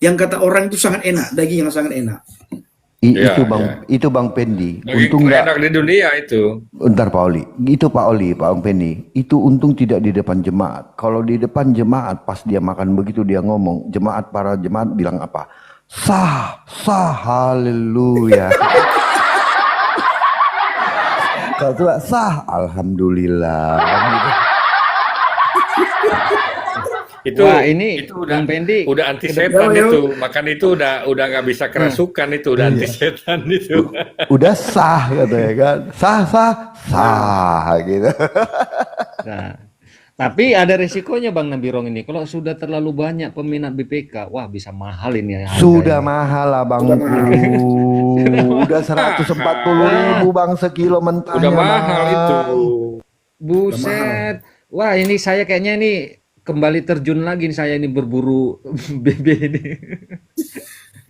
yang kata orang itu sangat enak, daging yang sangat enak. Iya, Itu Bang Pendi. Daging Untung nggak. enak di dunia itu. Bentar Pak Oli, itu Bang Pendi. Itu untung tidak di depan jemaat. Kalau di depan jemaat pas dia makan begitu dia ngomong, para jemaat bilang apa? Sah, haleluya. Kalau tuh sah, alhamdulillah. Itu Wah ini itu udah Bang Pendi. udah anti setan itu. Makan itu udah nggak bisa kerasukan itu, udah anti setan itu. Udah sah katanya kan. Sah gitu. Nah, tapi ada resikonya Bang Nabirong ini. Kalau sudah terlalu banyak peminat BPK, wah bisa mahal ini harganya. Sudah mahal lah bangku. Udah 140.000 bang sekilo mentahnya. Udah mahal Bang. itu. Buset. Wah ini saya kayaknya ini kembali terjun lagi nih saya ini berburu BB ini.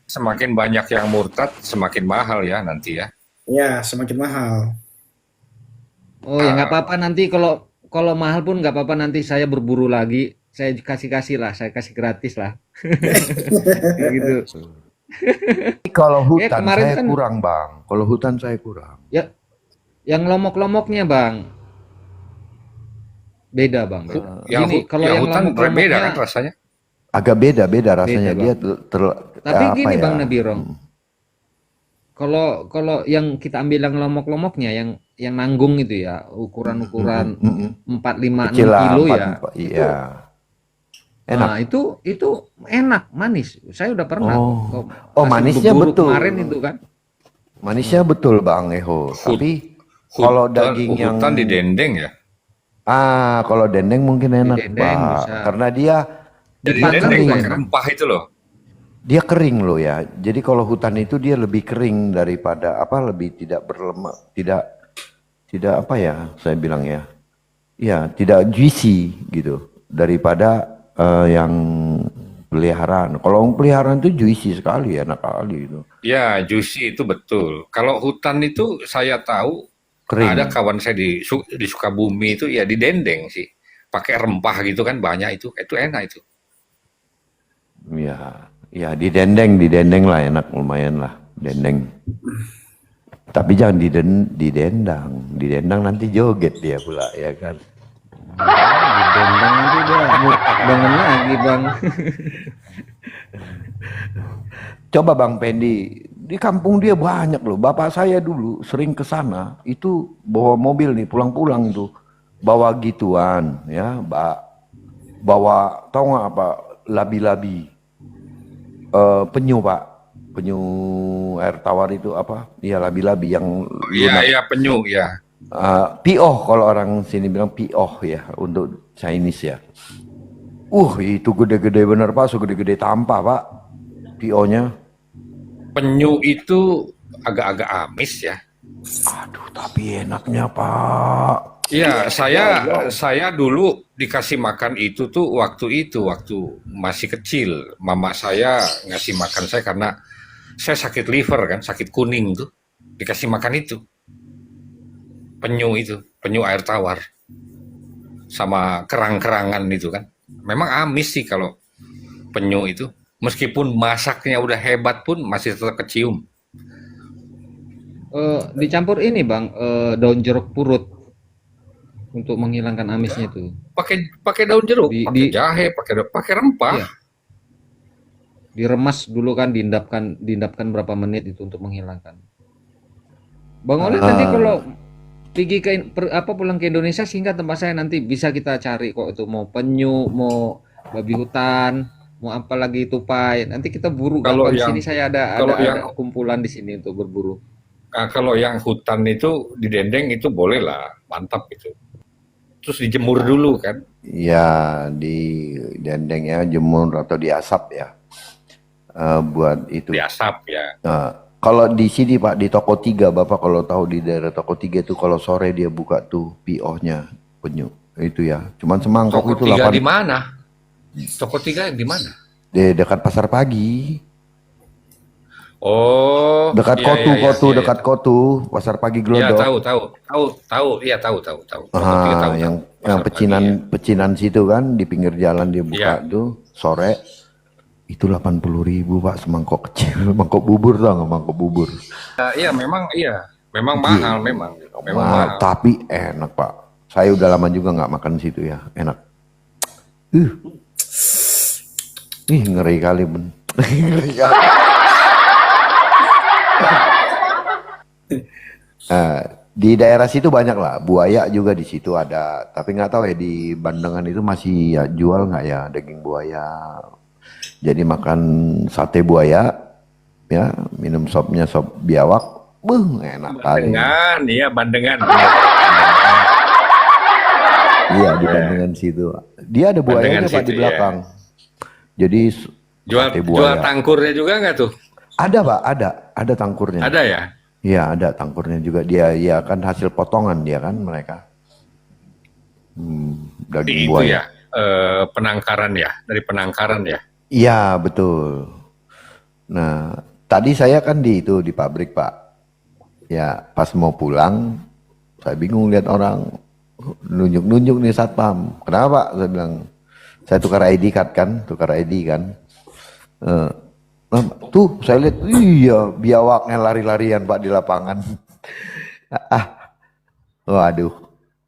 Semakin banyak yang murtad, semakin mahal ya nanti ya. Ya, semakin mahal. Oh ya nggak apa-apa nanti kalau mahal pun nggak apa-apa nanti saya berburu lagi. Saya kasih lah, saya kasih gratis lah. Kayak gitu. Kalau hutan kemarin saya kan- kurang bang. Kalau hutan saya kurang. Ya, yang lomok-lomoknya bang. Beda bang. Gini, kalau yang hutan beda lomok-lomoknya, kan rasanya. Agak beda rasanya. Beda, Dia tapi apa gini ya? bang Nabirong. Kalau yang kita ambil yang lomok-lomoknya, yang nanggung itu ya, ukuran-ukuran 4, 5, 6 Kecil lah, kilo 4, ya. 4, iya. Enak. Nah, itu enak, manis. Saya udah pernah. Oh. kok hasil Manisnya berburu betul. Kemarin itu kan. Manisnya betul bang Eho. Tapi kalau daging yang hutan di dendeng ya. kalau dendeng mungkin enak dendeng pak. bisa. Karena dia Jadi Pak, dendeng kering. pakai rempah itu loh. dia kering loh ya. Jadi kalau hutan itu dia lebih kering daripada lebih tidak berlemak, tidak apa ya saya bilang ya. Ya, tidak juicy gitu daripada yang peliharaan. Kalau peliharaan itu juicy sekali, enak kali itu. Ya, juicy itu betul. Kalau hutan itu saya tahu Kering. ada kawan saya di Sukabumi itu ya di dendeng sih. Pakai rempah gitu kan banyak itu. Itu enak itu. Ya di dendeng lah enak lumayan lah dendeng. Tapi jangan didendang nanti joget dia pula ya kan. Dendang nanti dia bangun lagi bang. Coba Bang Pendi, di kampung dia banyak loh. Bapak saya dulu sering ke sana, itu bawa mobil nih pulang-pulang itu bawa gituan ya, bawa tahu nggak apa labi-labi, penyu Pak, penyu air tawar itu apa? Iya labi-labi yang lunak. Iya penyu ya. Pioh kalau orang sini bilang pioh ya untuk Chinese ya. Itu gede-gede bener Pak, segede-gede tampah Pak, piohnya. Penyu itu agak-agak amis ya. Aduh, tapi enaknya Pak. Iya, saya dulu dikasih makan itu tuh waktu masih kecil. Mama saya ngasih makan saya karena saya sakit liver kan, sakit kuning tuh. Dikasih makan itu. Penyu itu, penyu air tawar. Sama kerang-kerangan itu kan. Memang amis sih kalau penyu itu. Meskipun masaknya udah hebat pun masih tetap kecium. Dicampur ini bang, daun jeruk purut untuk menghilangkan amisnya itu. Pakai daun jeruk, pakai jahe, pakai rempah. Iya. Diremas dulu kan, diendapkan berapa menit itu untuk menghilangkan. Bang Oli nanti kalau pergi pulang ke Indonesia, singgah tempat saya, nanti bisa kita cari kok itu, mau penyu, mau babi hutan, mau apa lagi tupai. Nanti kita buru. Kalau di yang- sini saya ada kumpulan di sini untuk berburu. Nah, kalau yang hutan itu di dendeng itu boleh lah, mantap itu. Terus dijemur dulu kan. Ya di dendengnya jemur atau diasap ya. Buat itu. Diasap ya. Kalau di sini Pak di Toko 3, Bapak kalau tahu di daerah Toko 3 itu kalau sore dia buka tuh piohnya penyu itu ya. Cuman semangkok Toko itu 3 8 di mana? Toko 3 di mana? di dekat Pasar Pagi. Oh, Dekat iya, Kotu, iya, iya, iya. dekat Kotu, Pasar Pagi Iya, Glodok. iya tahu. Toko 3 tahu. Yang Pasar pecinan Pagi, ya. pecinan situ kan di pinggir jalan dia buka Iya. tuh sore. Itu 80.000 Pak semangkok kecil, mangkok bubur tau nggak mangkok bubur. Iya, memang mahal memang mahal. Tapi enak Pak. Saya udah lama juga nggak makan situ ya, enak. Ngeri kali Ben. Ngeri kali. Di daerah situ banyak lah, buaya juga di situ ada. Tapi nggak tahu ya di Bandengan itu masih ya, jual nggak ya daging buaya. Jadi makan sate buaya, ya minum sopnya sop biawak, enak kali. Bandengan. Iya di Bandengan situ. Dia ada buayanya Bandengan Pak di situ, belakang. Jadi sate buaya. Jual tangkurnya juga nggak tuh? Ada Pak, ada tangkurnya. Ada ya? Iya ada tangkurnya juga. Dia ya kan hasil potongan dia kan mereka. Daging Itu buaya. ya, penangkaran ya, dari penangkaran ya. Iya betul. Nah tadi saya kan di pabrik Pak. Ya pas mau pulang saya bingung lihat orang nunjuk nih satpam. Kenapa? Saya bilang saya tukar ID card kan, tuh saya lihat iya biawaknya lari-larian Pak di lapangan. Waduh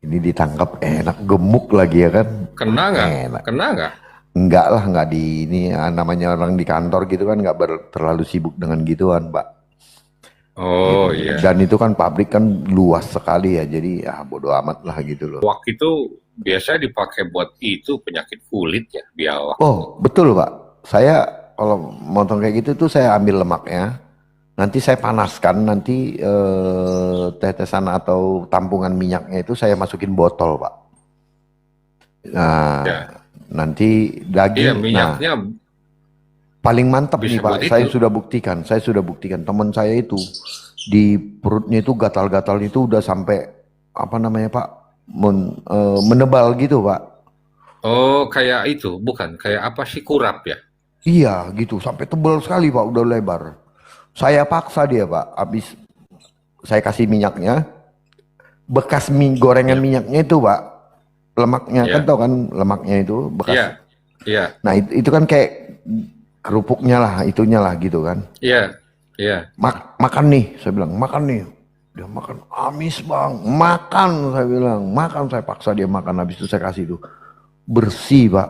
ini ditangkap enak gemuk lagi ya kan. Kena nggak? Enak. Kena nggak? Enggak lah, enggak di ini namanya orang di kantor gitu kan enggak terlalu sibuk dengan gituan, Pak. Oh Gitu. iya. Dan itu kan pabrik kan luas sekali ya, jadi ya bodo amat lah gitu loh. Biawak itu biasanya dipakai buat itu penyakit kulit ya, biawak. Oh, betul, Pak. Saya kalau motong kayak gitu tuh saya ambil lemaknya, nanti saya panaskan, nanti tetesan atau tampungan minyaknya itu saya masukin botol, Pak. Nah, Ya. nanti Iya, daging, minyaknya paling mantap nih bisa Pak, buat saya itu. sudah buktikan. Teman saya itu di perutnya itu gatal-gatal itu udah sampai apa namanya Pak, menebal gitu Pak. Oh, kayak itu, bukan? Kayak apa sih, kurap ya? Iya gitu, sampai tebal sekali Pak, udah lebar. Saya paksa dia Pak, habis saya kasih minyaknya, bekas gorengan minyaknya itu Pak, lemaknya Ya. kan tau kan lemaknya itu bekas. Iya, iya, Nah itu kan kayak kerupuknya lah, itunya lah gitu kan. iya, iya. Makan nih, saya bilang makan nih. Dia makan amis bang, makan saya bilang, makan saya paksa dia makan, habis itu saya kasih itu bersih pak,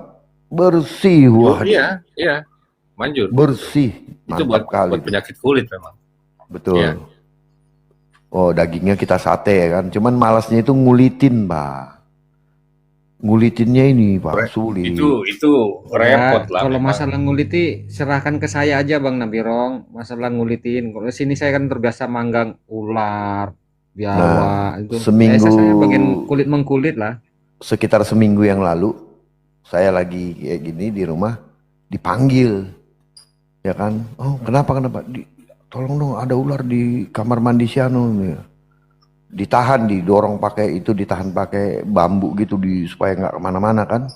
bersih wah Iya, iya, manjur. bersih, Itu mantap kali buat itu. penyakit kulit memang. Betul. Iya. Oh dagingnya kita sate ya kan, cuman malasnya itu ngulitin pak, ngulitinnya ini pak sulit. Itu Ya, repot lah kalau memang. masalah nguliti serahkan ke saya aja Bang Nabirong. Masalah ngulitin. Kalau sini saya kan terbiasa manggang ular, biawak itu. Seminggu, Saya bagian kulit mengkulit lah. sekitar seminggu yang lalu, saya lagi kayak gini di rumah, dipanggil, ya kan? Oh kenapa? Tolong dong, ada ular di kamar mandi Siano. Ya. Didorong pakai itu, ditahan pakai bambu gitu supaya nggak kemana-mana kan,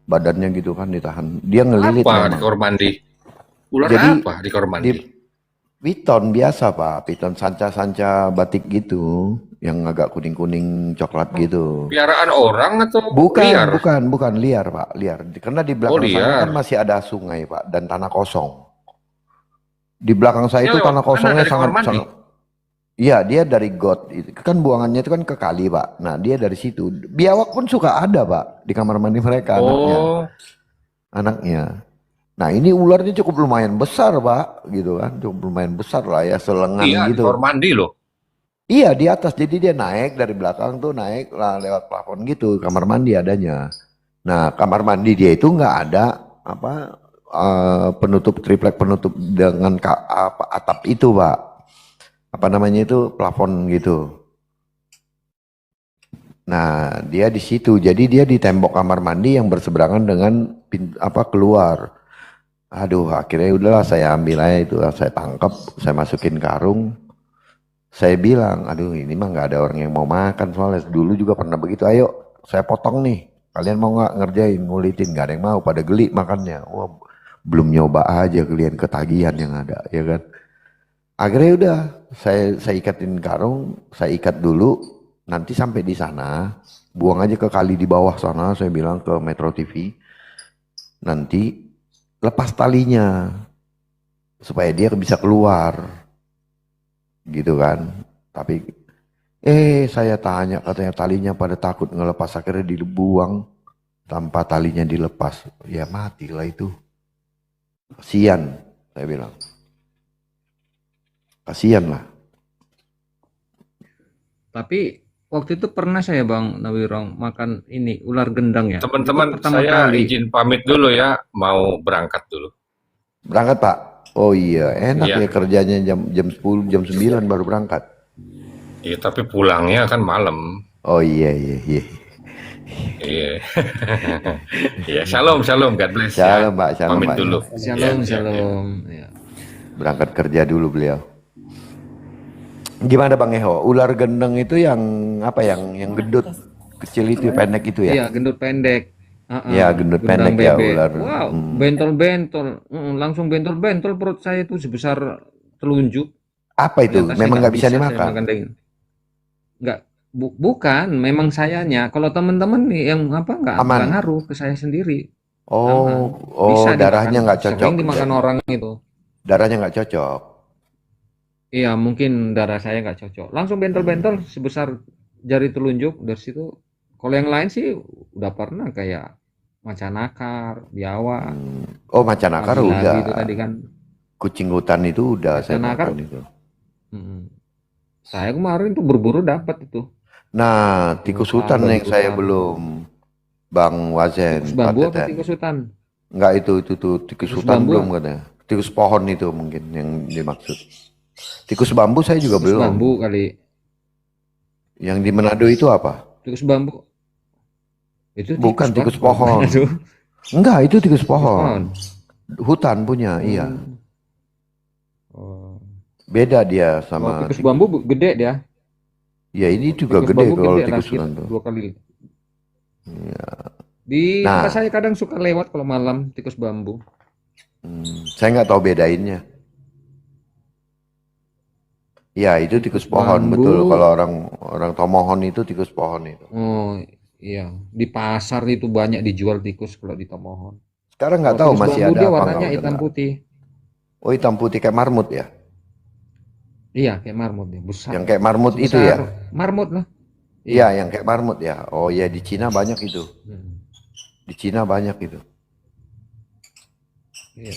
badannya gitu kan ditahan. Dia ngelilit Apa di memang. kamar mandi? Ular Jadi apa di kamar mandi? di piton biasa pak, piton sanca-sanca batik gitu, yang agak kuning-kuning coklat gitu. Piaraan orang atau Bukan, liar? bukan liar pak, liar. Karena di belakang sana liar. kan masih ada sungai pak dan tanah kosong. Di belakang saya itu Dia lewat tanah mana kosongnya dari kamar mandi? sangat. Iya, dia dari got. Itu kan buangannya itu kan ke kali pak. Nah dia dari situ. Biawak pun suka ada pak di kamar mandi mereka anaknya. Nah ini ularnya cukup lumayan besar pak, gitu kan, cukup lumayan besar lah ya, selengan Iya, di gitu. kamar mandi loh. Iya di atas, jadi dia naik dari belakang tuh, naik lah lewat plafon gitu, kamar mandi adanya. Nah kamar mandi dia itu nggak ada apa penutup triplek, penutup dengan atap itu pak, apa namanya itu plafon gitu. Nah dia di situ, jadi dia di tembok kamar mandi yang berseberangan dengan keluar. Aduh akhirnya udahlah saya ambil aja itu, saya tangkap, saya masukin karung. Saya bilang, aduh ini mah nggak ada orang yang mau makan, soalnya dulu juga pernah begitu. Ayo, saya potong nih. Kalian mau nggak ngerjain, ngulitin? Nggak ada yang mau, pada geli makannya. Wah, belum nyoba aja kalian ketagihan yang ada, ya kan? Akhirnya udah, saya ikatin karung, saya ikat dulu. Nanti sampai di sana, buang aja ke kali di bawah sana. Saya bilang ke Metro TV, nanti lepas talinya supaya dia bisa keluar. Gitu kan, tapi saya tanya, katanya talinya pada takut ngelepas, akhirnya dibuang tanpa talinya dilepas, ya matilah itu, kasihan, saya bilang, kasihan lah. Tapi waktu itu pernah saya Bang Nawirong makan ini ular gendang ya. Teman-teman, Itu pertama saya kali. izin pamit dulu ya, mau berangkat dulu. Berangkat pak? Oh iya, enak Iya. ya kerjanya jam 10, jam 9 baru berangkat. Iya, tapi pulangnya kan malam. Oh iya. Iya. Iya, shalom, God bless ya. Shalom pak, shalom Pamit pak. dulu. Shalom, Iya. shalom. Ya. Berangkat kerja dulu beliau. Gimana Bang Eho? Ular gendeng itu yang apa, yang gendut kecil itu, pendek itu ya? Iya, gendut pendek. Ya gendut Gendang pendek ya bebek. ular. Wow, bentol-bentol. Langsung bentol-bentol, perut saya itu sebesar telunjuk. Apa itu? Ternyata saya Memang nggak bisa saya dimakan. makan daging. Nggak, bukan, memang sayanya. Kalau teman-teman nih yang apa nggak Aman. ngaruh ke saya sendiri. Oh, Bisa darahnya dimakan. nggak cocok. Sering dimakan orang itu. Darahnya nggak cocok. Iya, mungkin darah saya nggak cocok. Langsung bentol-bentol sebesar jari telunjuk. Dari situ, kalau yang lain sih udah pernah kayak macan akar, biawak, Oh, macan akar labi-labi udah. itu tadi kan. Kucing hutan itu udah saya Macan akar. makan itu. Saya kemarin tuh berburu dapat itu. Nah, tikus hutan babi yang saya hutan. belum. Bang Wazen, Tikus bambu Pak apa Teten. tikus hutan? Enggak, itu tuh tikus Tikus hutan bambu. belum katanya. Tikus pohon itu mungkin yang dimaksud. Tikus bambu saya juga Tikus belum. bambu kali. Yang di Manado itu apa? Tikus bambu. Itu Bukan Pak. tikus pohon. Aduh, Enggak, itu tikus tikus pohon. Hutan punya, iya. Oh. Beda dia Kalau sama tikus bambu gede dia. Ya ini juga Tikus gede bambu kalau gede, tikus laki hutan tuh. 2 kali. Iya. Di Nah. tempat saya kadang suka lewat kalau malam tikus bambu. Saya nggak tahu bedainnya. Ya itu tikus pohon, bambu. betul. Kalau orang Tomohon itu tikus pohon itu. Oh iya, di pasar itu banyak dijual tikus kalau di Tomohon. Sekarang nggak Kalau tahu tikus masih bambu ada dia apa warnanya nggak, udah hitam nggak. putih. Oh hitam putih kayak marmut ya? Iya, kayak marmut ya, besar. Yang kayak marmut itu Sebesar ya? marmut lah. Iya, Iya. yang kayak marmut ya. Oh iya, di Cina banyak itu. Hmm. Di Cina banyak itu. Iya.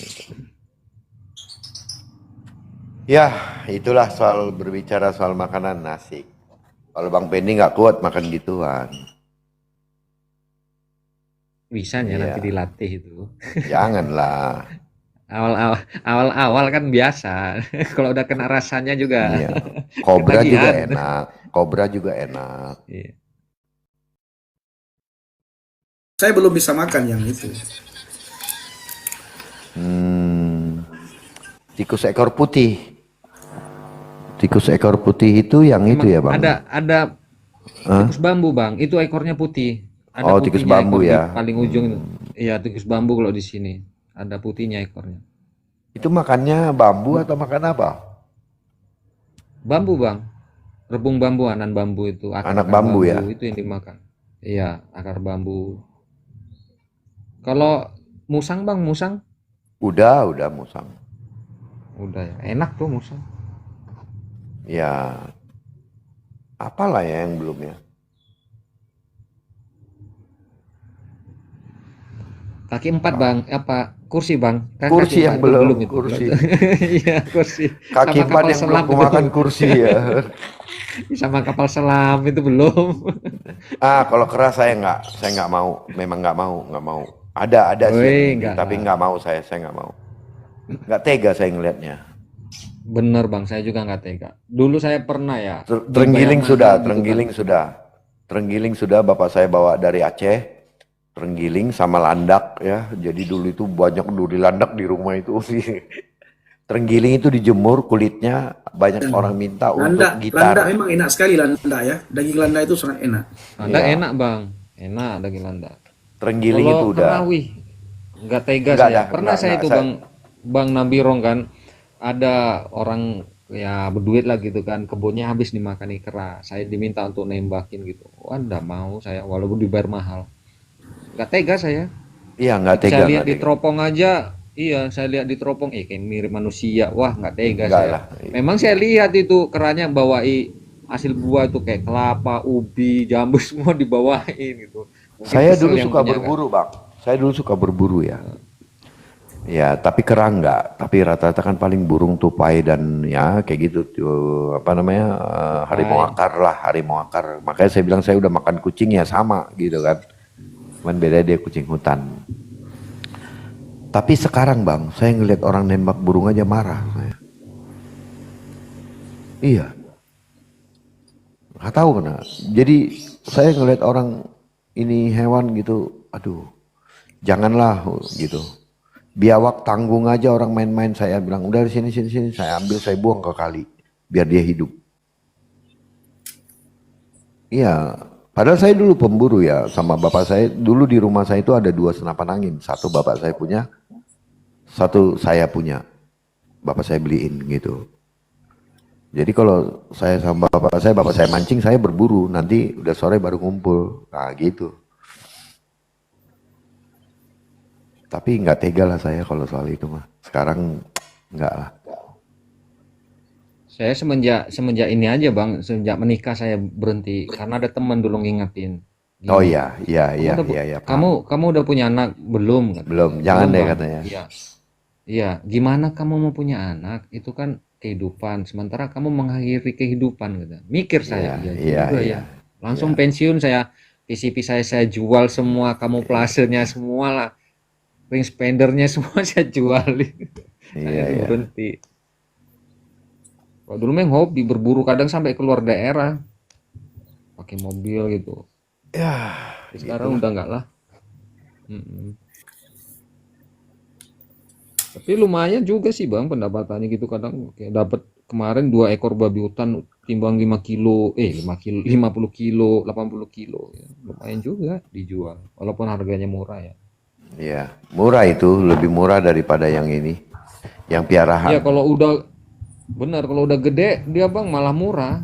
Ya, itulah soal berbicara soal makanan nasi. Kalau Bang Pendi nggak kuat makan gituan. Bisanya nanti Iya, dilatih itu. janganlah. Awal-awal kan biasa. Kalau udah kena rasanya juga Iya, kobra juga ketagihan. enak. Kobra juga enak. Iya. Saya belum bisa makan yang itu. Tikus ekor putih. Tikus ekor putih itu yang itu Emang ya Bang? ada Hah? tikus bambu, Bang. Itu ekornya putih. Ada Oh, tikus putihnya bambu ekor di ya. paling ujung itu. Iya, tikus bambu kalau di sini. Ada putihnya ekornya. Itu makannya bambu atau makan apa? Bambu, Bang. Rebung bambu, anan bambu itu, Anak akar-akar bambu ya. bambu itu yang dimakan. Iya, akar bambu. Kalau musang, Bang, musang Udah musang. udah ya. Enak tuh musang. Ya, apalah ya yang belum ya? Kaki empat, Bang. Apa? Kursi, Bang. Kan Kursi kaki yang empat itu belum, itu. kursi. Iya, kursi. Kaki Sama empat kapal yang belum selam itu. kemakan kursi ya. Sama kapal selam itu belum. Kalau keras saya nggak mau. Memang nggak mau. Ada sih yang Woi, ini, enggak tapi lah. nggak mau saya nggak mau. Nggak tega saya ngelihatnya. Bener, Bang, saya juga nggak tega. Dulu saya pernah ya dibayar Terenggiling mahal sudah, gitu kan. terenggiling sudah. Bapak saya bawa dari Aceh. Terenggiling sama landak ya. Jadi dulu itu banyak duri landak di rumah itu. Terenggiling itu dijemur kulitnya, banyak orang minta untuk Landa gitar. memang enak sekali landa ya. Daging landa itu sangat enak. Landa Iya. enak, Bang. Enak daging landa. Terenggiling itu Kalau udah. kerawih nggak tega Nggak saya. dah, Pernah saya nggak, itu Bang Nabirong kan, ada orang ya berduit lah gitu kan, kebunnya habis dimakan kera. Saya diminta untuk nembakin gitu. Wah, nggak mau saya walaupun dibayar mahal. Nggak tega saya. Iya nggak tega, Saya lihat nggak di tega. teropong aja, iya saya lihat di teropong, kayak mirip manusia. Wah, nggak tega Nggak saya. lah. Memang saya lihat itu keranya bawai hasil buah itu kayak kelapa, ubi, jambu semua dibawain gitu. Mungkin Saya kesel dulu yang suka punya kan. berburu bang. Saya dulu suka berburu ya. Ya tapi kerang nggak. Tapi rata-rata kan paling burung tupai dan ya kayak gitu. Apa namanya harimau akar lah, harimau akar. Makanya saya bilang saya udah makan kucing ya sama gitu kan. Cuman beda dia kucing hutan. Tapi sekarang bang, saya ngelihat orang nembak burung aja marah saya. Iya. Nggak tahu kenapa. Jadi saya ngelihat orang ini hewan gitu, aduh, janganlah gitu. Biawak tanggung aja orang main-main, saya bilang udah di sini, saya ambil, saya buang ke kali, biar dia hidup. Iya, padahal saya dulu pemburu ya sama bapak saya. Dulu di rumah saya itu ada 2 senapan angin, satu bapak saya punya, satu saya punya. Bapak saya beliin gitu. Jadi kalau saya sama bapak saya mancing, saya berburu, nanti udah sore baru ngumpul, nah gitu. Tapi nggak tega lah saya kalau soal itu mah. Sekarang nggak lah. Saya semenjak ini aja Bang, semenjak menikah saya berhenti karena ada teman dulu ngingetin. Oh Gini, iya, paham. kamu udah punya anak belum? Kata. Belum, jangan Belum, deh Bang. katanya. Iya. Iya, gimana kamu mau punya anak? Itu kan kehidupan. Sementara kamu mengakhiri kehidupan gitu. Mikir saya, Iya, iya juga ya. Langsung pensiun saya, PCP saya jual semua, kamuflasenya semua lah. Ring spendernya semua saya jualin. Saya berhenti. Kalau dulu main hobi berburu, kadang sampai keluar daerah pakai mobil gitu. Ya, Sekarang udah enggak lah. Tapi lumayan juga sih Bang pendapatannya gitu, kadang kayak dapat kemarin 2 ekor babi hutan timbang 5 kilo, 5 kilo, 50 kilo, 80 kilo. Ya, lumayan juga dijual walaupun harganya murah ya. Iya, murah itu, lebih murah daripada yang ini, yang piarahan. Ya kalau udah benar, kalau udah gede dia Bang malah murah.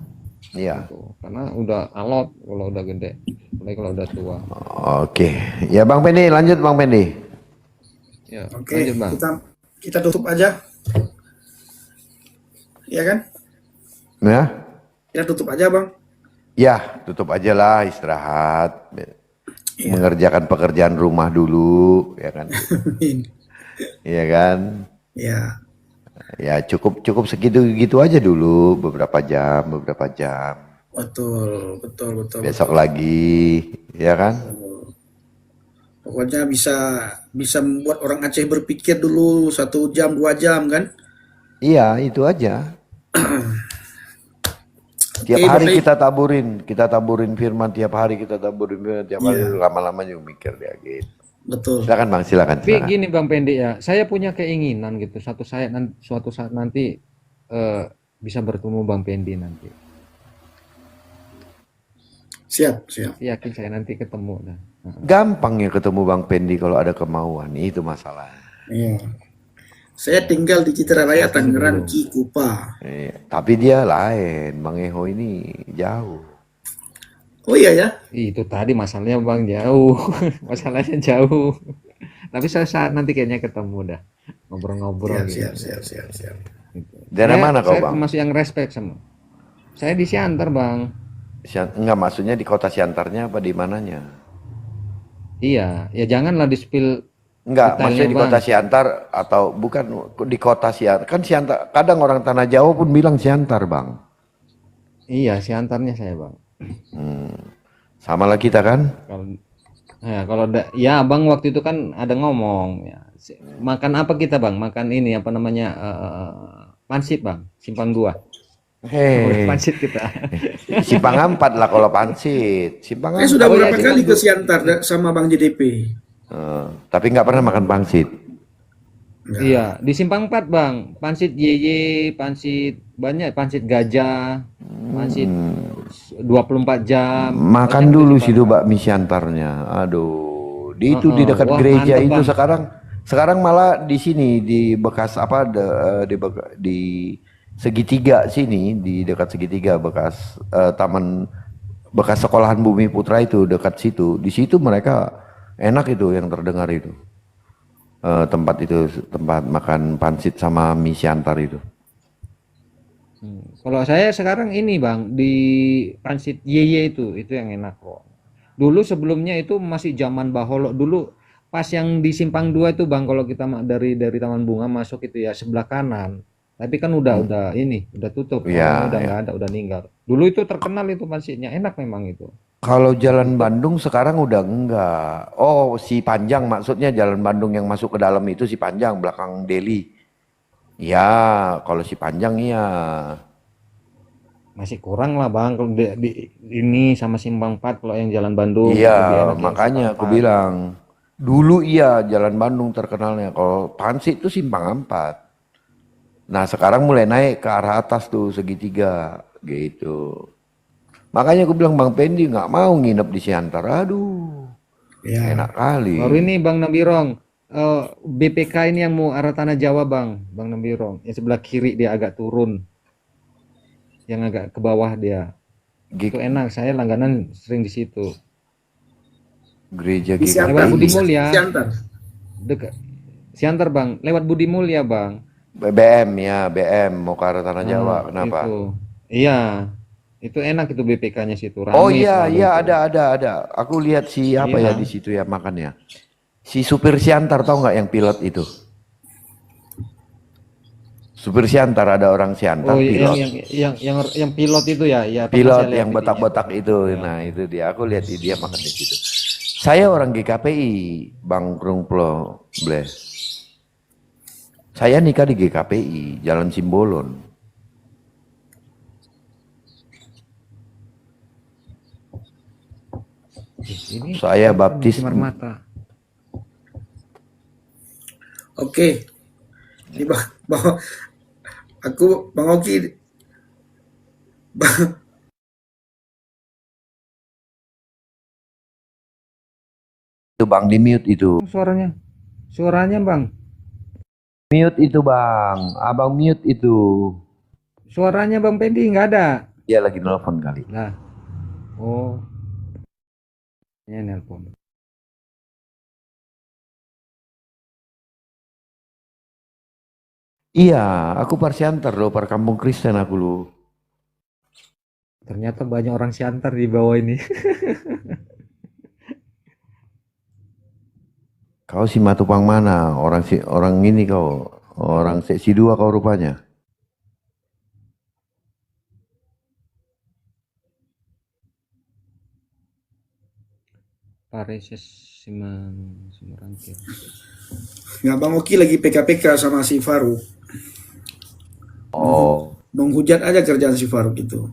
Iya. Gitu. Karena udah alot kalau udah gede, apalagi kalau udah tua. Oke, ya Bang Pendi, lanjut Bang Pendi. Ya, Oke, lanjut Bang. kita tutup aja. Ya kan? Ya, Kita tutup aja Bang. ya tutup aja lah, istirahat, Iya. mengerjakan pekerjaan rumah dulu, ya kan? Iya kan? Ya, Ya cukup cukup segitu gitu aja dulu, beberapa jam. betul, betul, betul, Besok betul. lagi, ya kan? Pokoknya bisa bisa membuat orang Aceh berpikir dulu 1 jam 2 jam kan. Iya, itu aja. Tiap Oke, hari baik. kita taburin firman, tiap hari kita taburin firman, tiap hari Iya, lama-lama juga mikir dia gitu. betul. Silakan Bang, silakan, Tapi silakan. gini Bang Pendi ya, saya punya keinginan gitu, suatu saat nanti eh, bisa bertemu Bang Pendi nanti. Siap, siap. Yakin saya nanti ketemu dah. Gampang ya ketemu Bang Pendi kalau ada kemauan, itu masalah. Iya. Saya tinggal di Citra Raya, Saat ini Tangerang, belum. Cikupa. Tapi dia lain, Bang Eho ini jauh. Oh iya ya. Itu tadi masalahnya Bang jauh, masalahnya jauh. Tapi saya saat nanti kayaknya ketemu dah, ngobrol-ngobrol Siap, gitu. siap, siap, siap, siap. Daerah mana kau Saya Bang? termasuk yang respect sama. Saya di Siantar Bang. Enggak, maksudnya di kota Siantarnya apa di mananya? Iya, ya janganlah di spill Enggak, detailnya maksudnya di Bang. kota Siantar atau bukan di kota Siantar. Kan Siantar, kadang orang Tanah Jawa pun bilang Siantar Bang. Iya, Siantarnya saya Bang. Sama lah kita kan? Kalau ya Bang waktu itu kan ada ngomong ya. Makan apa kita Bang? Makan ini apa namanya pansit Bang, simpang 2. Hei, Pansit kita. Simpang 4 lah kalau pansit. Simpang Saya 4. sudah Oh ya, beberapa Simpang kali ke 2. Siantar sama Bang JDP. Tapi nggak pernah makan pangsit. Enggak. Iya, di simpang 4 Bang. Pansit YY, pansit banyak, pansit gajah, pansit 24 jam. Makan Banyak di dulu simpang situ 4. bakmi Siantarnya. Aduh, itu di dekat Wah, gereja mantep itu Bang. sekarang malah di sini di bekas apa di segitiga sini, di dekat segitiga bekas taman bekas sekolahan Bumi Putra itu dekat situ. Di situ mereka enak itu yang terdengar itu. Tempat makan pansit sama mie Siantar itu. Kalau saya sekarang ini Bang, di pansit YY itu yang enak kok. Dulu sebelumnya itu masih zaman Baholo dulu pas yang di Simpang 2 itu Bang, kalau kita dari Taman Bunga masuk itu ya sebelah kanan. Tapi kan udah tutup, orangnya Ya, udah ya. nggak ada, udah meninggal. Dulu itu terkenal itu pansitnya, enak memang itu. Kalau Pas Jalan tutup. Bandung sekarang udah enggak. Oh, si Panjang maksudnya Jalan Bandung yang masuk ke dalam itu si Panjang belakang Deli. Ya, kalau si Panjang iya. Masih kurang lah Bang kalau ini sama Simpang 4 kalau yang Jalan Bandung Iya, lebih enak yang makanya Simpang aku 4. bilang dulu iya Jalan Bandung terkenalnya. Kalau Pansit itu Simpang 4. Nah, sekarang mulai naik ke arah atas tuh segitiga gitu. Makanya aku bilang Bang Pendi nggak mau nginep di Siantar. Aduh, Ya. enak kali. Baru ini Bang Nabirong, BPK ini yang mau arah Tanah Jawa Bang Nabirong, yang sebelah kiri dia agak turun, yang agak ke bawah dia. Itu G- enak, saya langganan sering di situ. Gereja Di Lewat Siantar, Budi GKPI. di Mulya, Siantar. dekat Siantar Bang, lewat Budi Mulya Bang. BBM ya, BM mau ke arah Tanah Jawa. Kenapa? Itu. Iya, itu enak itu BPK-nya situ, Oh rame iya, selalu iya itu. ada. Aku lihat si apa ya di Iya. situ ya makannya. Si supir Siantar tahu nggak yang pilot itu? Supir Siantar ada orang Oh, Siantar pilot. yang pilot itu ya, ya pernah saya Pilot lihat yang itu di botak-botak YouTube. itu. Ya. Nah, itu dia. Aku lihat dia makan di situ. Saya orang GKPI, Bang Krungplo Bless. Saya nikah di GKPI, Jalan Simbolon. Ini Saya apa nih, baptis Cimar Mata. Oke. Ini Bang, Bang Oki, itu Bang di mute itu. Suaranya Bang, Mute itu Bang, Abang mute itu. suaranya Bang Pendi nggak ada. Dia lagi nelfon kali. Lah, oh, ini nelpon. Iya, aku par Siantar loh, par Kampung Kristen aku loh. Ternyata banyak orang Siantar di bawah ini. Kau si Matupang mana? Orang ini kau. Orang seksi 2 kau rupanya. Pareses Semerangkir. Nggak, Bang Oki lagi PK-PK sama si Faruk. Oh, Menghujat aja kerjaan si Faruk itu.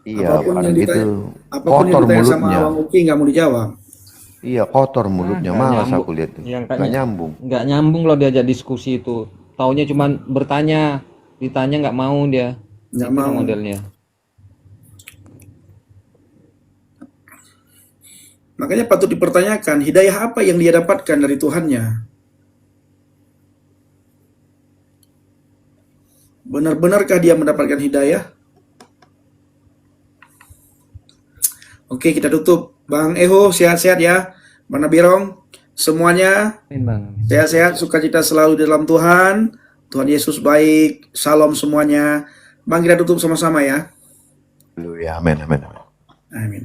iya, Apapun yang Faruk ditanya, itu apapun yang kotor ditanya sama mulutnya. Bang Oki nggak mau dijawab. Iya, kotor mulutnya. Nggak Malas nyambung. aku lihat tuh. Yang Nggak nyambung. nggak nyambung loh diajak diskusi itu. Taunya cuman bertanya, ditanya nggak mau dia. Nggak Itulah mau. modelnya. Makanya patut dipertanyakan, hidayah apa yang dia dapatkan dari Tuhannya? Benar-benarkah dia mendapatkan hidayah? Oke, kita tutup. Bang Eho, sehat-sehat ya. Bang Nabirong, semuanya Amin, Bang. sehat-sehat, sukacita selalu di dalam Tuhan. Tuhan Yesus baik. Salam semuanya. Bang, kita tutup sama-sama ya. Haleluya. Amin, amin, amin. Amin.